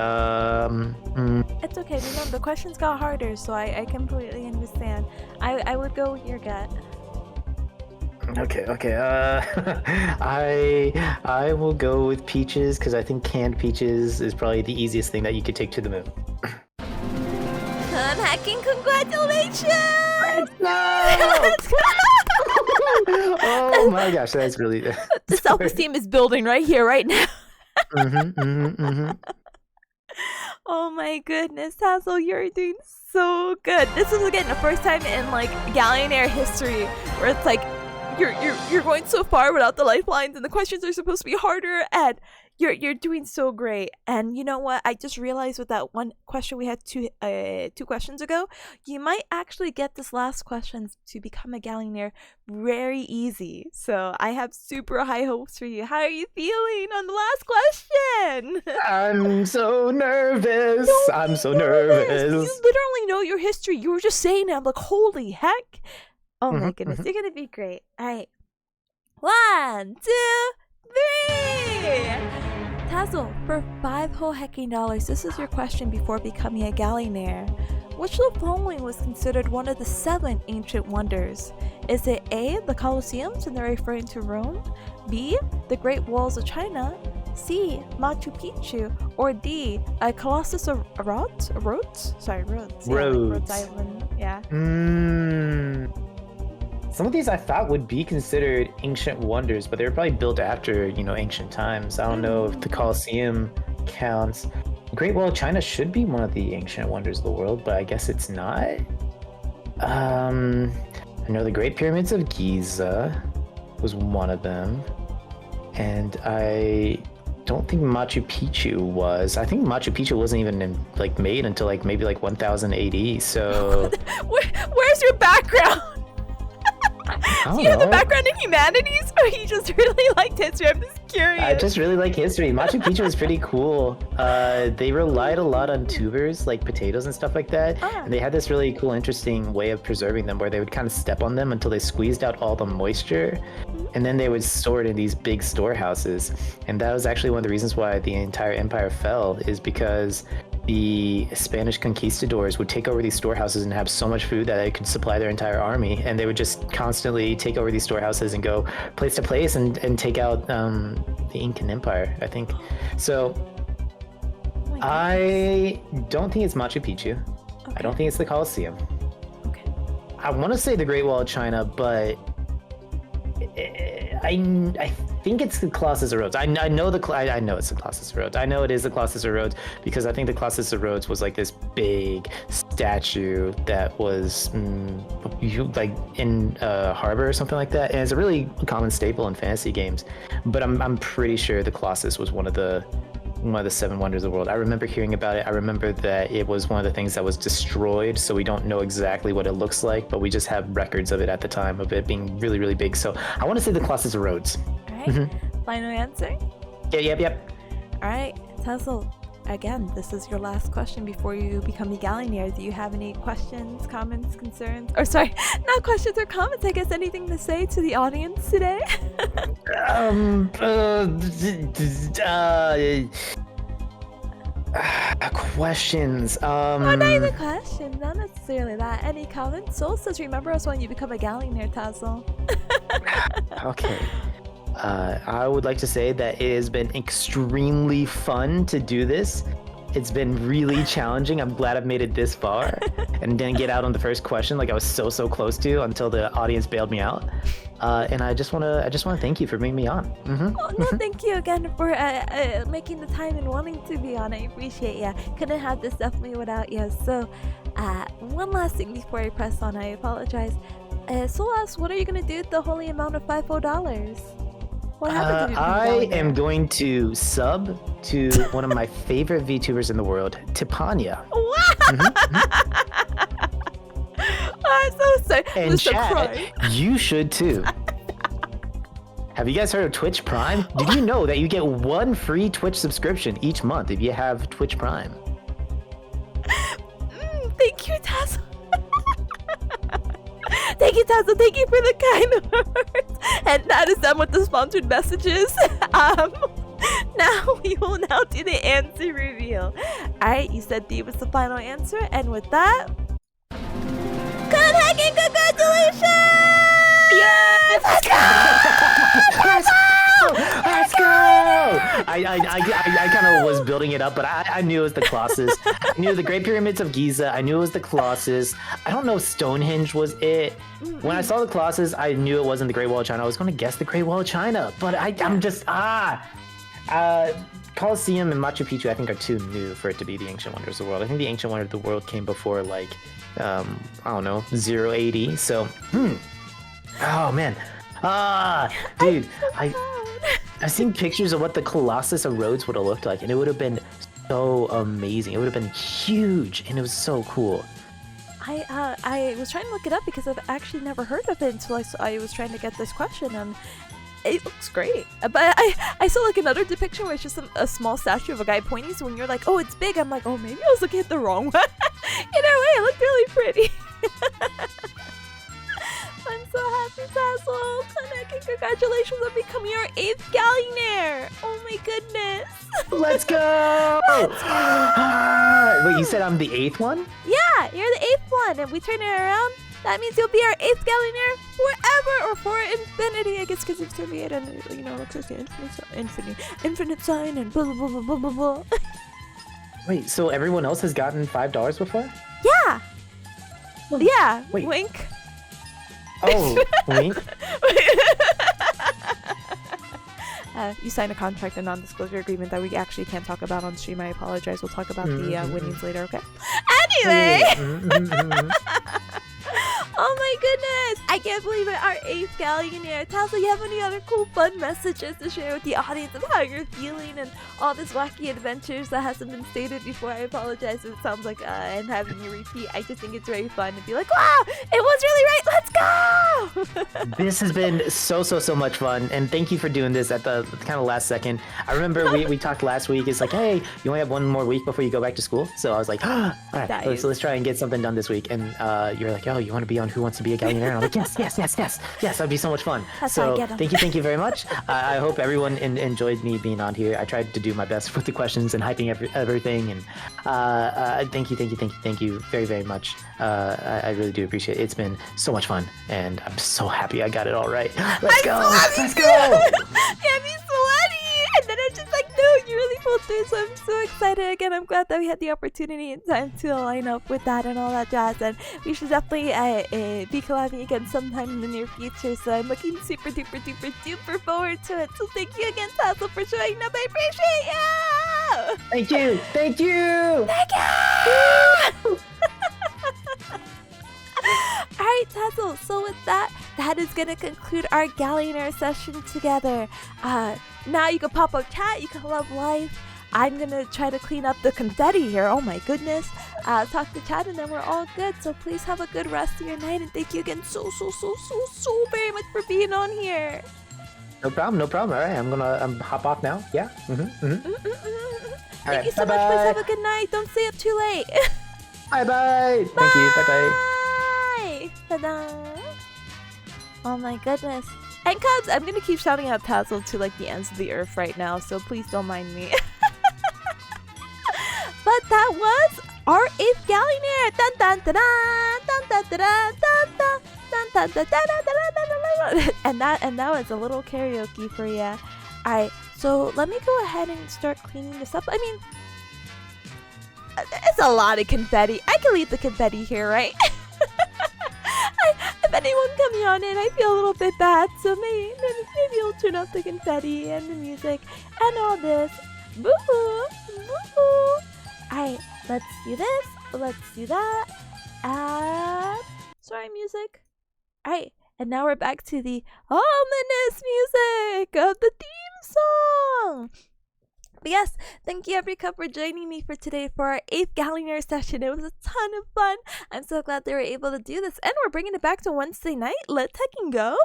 okay. Remember, the questions got harder, so I completely understand. I would go with your gut. Okay. I will go with peaches because I think canned peaches is probably the easiest thing that you could take to the moon. Hacking, congratulations! Let's go! Oh my gosh, that's really. The self-esteem is building right here, right now. Oh my goodness, Tazzle, you're doing so good. This is again the first time in like Gaollionaire history where it's like you're going so far without the lifelines, and the questions are supposed to be harder, and you're doing so great. And you know what? I just realized with that one question we had two questions ago, you might actually get this last question to become a Gaollionaire very easy. So I have super high hopes for you. How are you feeling on the last question? I'm so nervous. I'm so nervous. You literally know your history. You were just saying it. I'm like, holy heck. Oh my goodness, you're gonna be great. All right. 1, 2, 3. Tazzle, for 5 whole hecking dollars, this is your question before becoming a Gaollionaire. Which of the following was considered one of the 7 ancient wonders? Is it A, the Colosseums, and they're referring to Rome? B, the Great Walls of China? C, Machu Picchu? Or D, a Colossus of Rhodes? Sorry, Rhodes. Yeah, like Rhodes Island. Yeah. Some of these I thought would be considered ancient wonders, but they were probably built after, ancient times. I don't know if the Colosseum counts. Great Wall of China should be one of the ancient wonders of the world, but I guess it's not. I know the Great Pyramids of Giza was one of them, and I don't think Machu Picchu was. I think Machu Picchu wasn't even made until maybe 1000 AD. So where's your background? Do you have a background in humanities, or you just really liked history? I'm just curious. I just really like history. Machu Picchu was pretty cool. They relied a lot on tubers, like potatoes and stuff like that. And they had this really cool, interesting way of preserving them where they would kind of step on them until they squeezed out all the moisture. And then they would store it in these big storehouses. And that was actually one of the reasons why the entire empire fell, is because the Spanish conquistadors would take over these storehouses and have so much food that they could supply their entire army, and they would just constantly take over these storehouses and go place to place and take out the Incan Empire, I think. So I don't think it's Machu Picchu. Okay. I don't think it's the Colosseum. Okay. I want to say the Great Wall of China, but I think it's the Colossus of Rhodes. I know it's the Colossus of Rhodes. I know it is the Colossus of Rhodes because I think the Colossus of Rhodes was like this big statue that was like in a harbor or something like that, and it's a really common staple in fantasy games. But I'm pretty sure the Colossus was one of the 7 wonders of the world. I remember hearing about it. I remember that it was one of the things that was destroyed, so we don't know exactly what it looks like, but we just have records of it at the time of it being really, really big. So I want to say the Colossus of Rhodes. All right. Final answer? Yep. All right, Tazzle. Again, this is your last question before you become a Gaollionaire. Do you have any questions, comments, concerns? Or sorry, not questions or comments. I guess anything to say to the audience today? Questions. Not even questions. Not necessarily that. Any comments? Soul says, remember us when you become a Gaollionaire, Tazzle. Okay. I would like to say that it has been extremely fun to do this. It's been really challenging. I'm glad I've made it this far and didn't get out on the first question like I was so close to until the audience bailed me out. And I just want to thank you for bringing me on. Oh, no, thank you again for making the time and wanting to be on. I appreciate you. Couldn't have this definitely without you. So, one last thing before I press on. I apologize. Soul asks, what are you gonna do with the holy amount of $5? What happened to I am going to sub to one of my favorite VTubers in the world, Tipanya. Wow! I'm so sorry. And Chad, you should too. Have you guys heard of Twitch Prime? Did you know that you get 1 free Twitch subscription each month if you have Twitch Prime? Thank you, Tazzle. Thank you, Tazzle. Thank you for the kind words. And that is done with the sponsored messages. Now we will now do the answer reveal. Alright, you said D was the final answer, and with that, good hacking, congratulations! Yes! Let's go! Let's go! I kind of was building it up, but I knew it was the Colossus. I knew the Great Pyramids of Giza. I knew it was the Colossus. I don't know if Stonehenge was it. When I saw the Colossus, I knew it wasn't the Great Wall of China. I was going to guess the Great Wall of China, but I'm just Colosseum and Machu Picchu, I think, are too new for it to be the Ancient Wonders of the World. I think the Ancient Wonders of the World came before, like, I don't know, 0 AD. So, oh man, dude, I've seen pictures of what the Colossus of Rhodes would have looked like, and it would have been so amazing. It would have been huge, and it was so cool. I was trying to look it up because I've actually never heard of it until I was trying to get this question, and it looks great. But I saw like another depiction where it's just a small statue of a guy pointing, so when you're like, oh, it's big, I'm like, oh, maybe I was looking at the wrong one. Either way, it looked really pretty. I'm so happy, Tazzle. And congratulations on becoming our 8th Gaollionaire. Oh my goodness. Let's go! Wait, you said I'm the 8th one? Yeah, you're the 8th one, and we turn it around. That means you'll be our 8th Gaollionaire forever, or for infinity, I guess, because it's 38 and, you know, it says the infinite sign and blah, blah, blah, blah, blah, blah. Wait, so everyone else has gotten $5 before? Yeah. Yeah. Wait. Wink. Oh, wink. You signed a contract and non-disclosure agreement that we actually can't talk about on stream. I apologize. We'll talk about the winnings later, okay? Anyway! Oh my goodness! I can't believe it. Our 8th Gaollionaire. Tazzle, you have any other cool, fun messages to share with the audience of how you're feeling and all this wacky adventures that hasn't been stated before? I apologize if it sounds like I'm having you repeat. I just think it's very fun to be like, wow, it was really right. Let's go! This has been so much fun, and thank you for doing this at the kind of last second. I remember we talked last week. It's like, hey, you only have one more week before you go back to school. So I was like, all right, so let's try and get something done this week. And you're like, oh, you want to be on Who Wants to Be a Gaollionaire? And I'm like, yes, that'd be so much fun. That's how I get 'em. Thank you very much. I hope everyone enjoyed me being on here. I tried to do my best with the questions and hyping everything, and thank you very much. I really do appreciate it. It's been so much fun, and I'm so happy I got it all right. Let's go! Yeah, me sweaty! And then I'm just like, no, you really pulled through, so I'm so excited. Again, I'm glad that we had the opportunity and time to line up with that and all that jazz, and we should definitely be collabing again sometime in the near future, so I'm looking super duper forward to it. So thank you again, Tazzle, for showing up. I appreciate you! Thank you! Alright, Tazzle, so with that is gonna conclude our Gaollionaire session together. Now you can pop up chat, you can love life. I'm gonna try to clean up the confetti here, oh my goodness. Talk to chat, and then we're all good. So please have a good rest of your night, and thank you again so very much for being on here. No problem. Alright, I'm hop off now. Yeah? Thank you so much, please have a good night. Don't stay up too late. Bye. Thank you. Bye. Ta-da. Oh my goodness. And Cubs, I'm gonna keep shouting out Tazzle to like the ends of the earth right now, so please don't mind me. But that was our 8th Gaollionaire. Dun dun dun dun dun dun dun dun dun dun dun. And that was a little karaoke for ya. Alright, so let me go ahead and start cleaning this up. I mean, it's a lot of confetti. I can leave the confetti here, right? If anyone coming on in, I feel a little bit bad, so maybe I'll turn off the confetti and the music and all this. Boo-hoo! Alright, let's do this. Let's do that. Sorry, music. Alright, and now we're back to the ominous music of the theme song. But yes, thank you everyone for joining me for today for our 8th Gaollionaire session. It was a ton of fun. I'm so glad they were able to do this. And we're bringing it back to Wednesday night. Let's heck and go.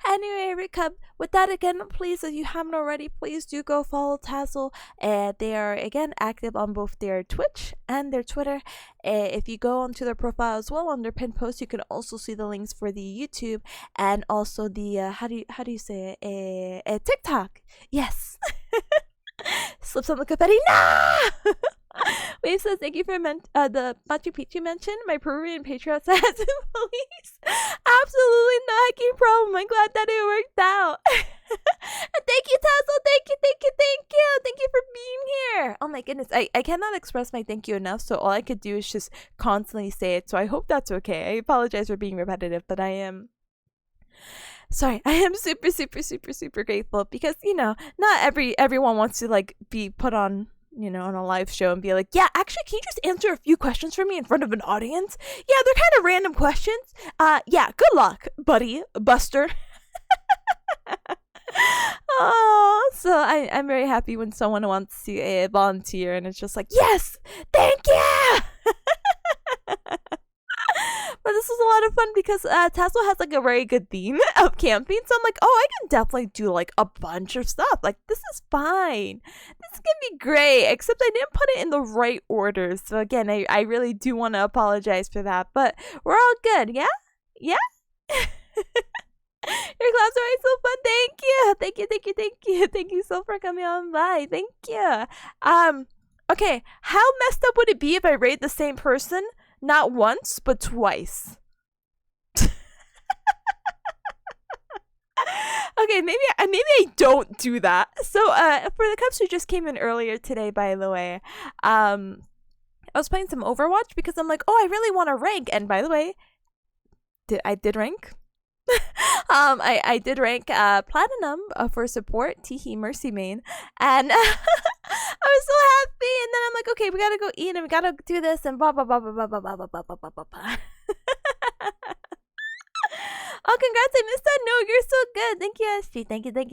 Anyway, Recap, with that again, please, if you haven't already, please do go follow Tazzle. They are, again, active on both their Twitch and their Twitter. If you go onto their profile as well, on their pinned post, you can also see the links for the YouTube and also the, how do you say it? TikTok. Yes. Slips on the confetti. Nah! Wave says, thank you for the Machu Picchu mention. My Peruvian patriots has police. Absolutely no hacking problem. I'm glad that it worked out. And thank you, Tazzle. Thank you. Thank you for being here. Oh my goodness. I cannot express my thank you enough, so all I could do is just constantly say it. So I hope that's okay. I apologize for being repetitive, but I am... Sorry, I am super grateful because, you know, not everyone wants to, like, be put on, you know, on a live show and be like, yeah, actually, can you just answer a few questions for me in front of an audience? Yeah, they're kind of random questions. Yeah, good luck, buddy, Buster. Oh, so I'm very happy when someone wants to volunteer and it's just like, yes, thank you. But this was a lot of fun because Tazzle has like a very good theme of camping. So I'm like, oh, I can definitely do like a bunch of stuff. Like, this is fine. This can be great. Except I didn't put it in the right order. So again, I really do want to apologize for that. But we're all good. Yeah? Yeah? Your claps are always so fun. Thank you. Thank you so for coming on by. Thank you. Okay, how messed up would it be if I raid the same person? Not once, but twice. Okay, maybe I don't do that. So, for the cups who just came in earlier today, by the way, I was playing some Overwatch because I'm like, oh, I really want to rank. And by the way, I did rank. I did rank platinum for support, Teehee Mercy main, and I was so happy. And then I'm like, okay, we gotta go eat and we gotta do this and blah blah blah blah blah blah blah blah blah blah blah blah. Oh, congrats! I missed that. No, you're so good. Thank you, SG. Thank you. Thank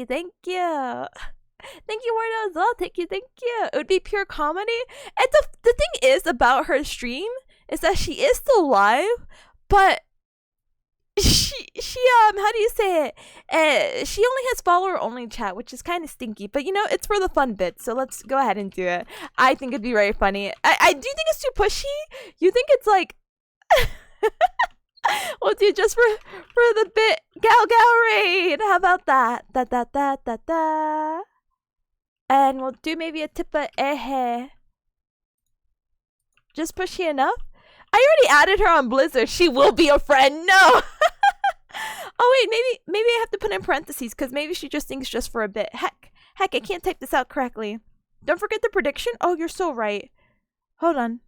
you, Wardo, as well. Thank you. It would be pure comedy. And the thing is about her stream is that she is still live, but she how do you say it? She only has follower only chat, which is kind of stinky, but you know, it's for the fun bit, so let's go ahead and do it. I think it'd be very funny. I do think it's too pushy. You think it's like we'll do just for the bit Gal raid. How about that? Da. And we'll do maybe a tip of just pushy enough. I already added her on Blizzard. She will be a friend. No. Oh wait, maybe I have to put in parentheses because maybe she just thinks just for a bit. Heck, I can't type this out correctly. Don't forget the prediction. Oh, you're so right. Hold on.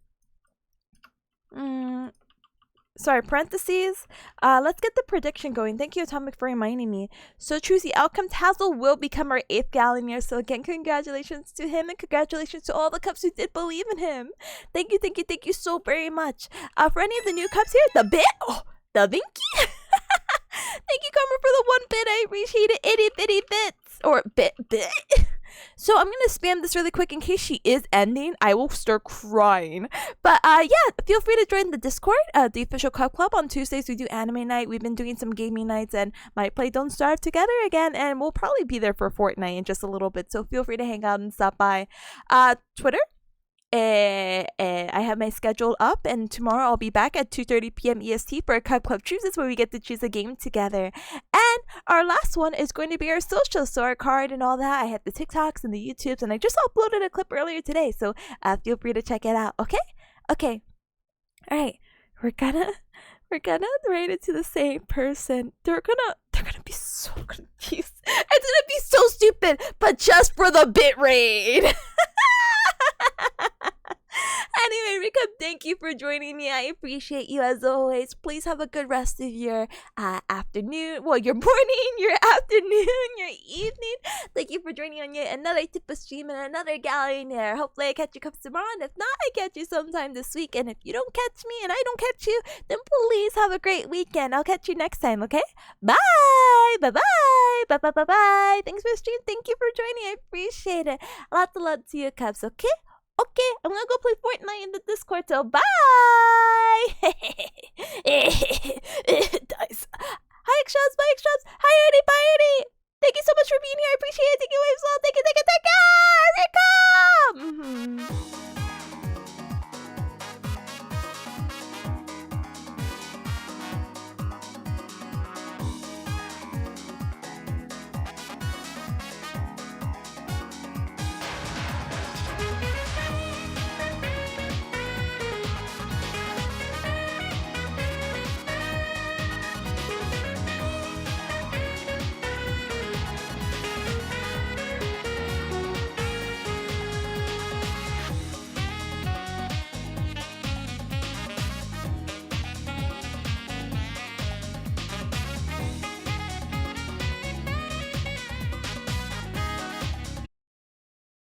Sorry, parentheses. Let's get the prediction going. Thank you, Atomic, for reminding me. So, choose the outcome. Tazzle will become our 8th Gaollionaire. So, again, congratulations to him and congratulations to all the cups who did believe in him. Thank you so very much. For any of the new cups here, the bit. Oh, the Vinky. Thank you, Karma, for the 1 bit. I appreciate it. Itty bitty bits. Or bit. So I'm gonna spam this really quick in case she is ending. I will start crying. But yeah, feel free to join the Discord, the official Cup Club. On Tuesdays we do anime night. We've been doing some gaming nights and might play Don't Starve together again. And we'll probably be there for Fortnite in just a little bit. So feel free to hang out and stop by. Twitter. I have my schedule up, and tomorrow I'll be back at 2:30 p.m. EST for a Cup Club Chooses, where we get to choose a game together. And our last one is going to be our social, so our card and all that. I have the TikToks and the YouTubes, and I just uploaded a clip earlier today, so feel free to check it out. Okay. All right, we're gonna rate it to the same person. They're gonna be so confused. It's gonna be so stupid, but just for the bit raid. Anyway, Rika, thank you for joining me. I appreciate you as always. Please have a good rest of your afternoon. Well, your morning, your afternoon, your evening. Thank you for joining on yet another tip of stream and another Gaollionaire. Hopefully I catch you cups tomorrow, and if not, I catch you sometime this week. And if you don't catch me and I don't catch you, then please have a great weekend. I'll catch you next time, okay? Bye! Bye. Thanks for the stream. Thank you for joining. I appreciate it. Lots of love to you, cups, okay? Okay, I'm gonna go play Fortnite in the Discord, so bye! Dice. Hi, Extras. Bye, Extras. Hi, Ernie. Bye, Ernie. Thank you so much for being here. I appreciate it. Thank you, Waves. Thank you, thank you, thank you. Here it comes.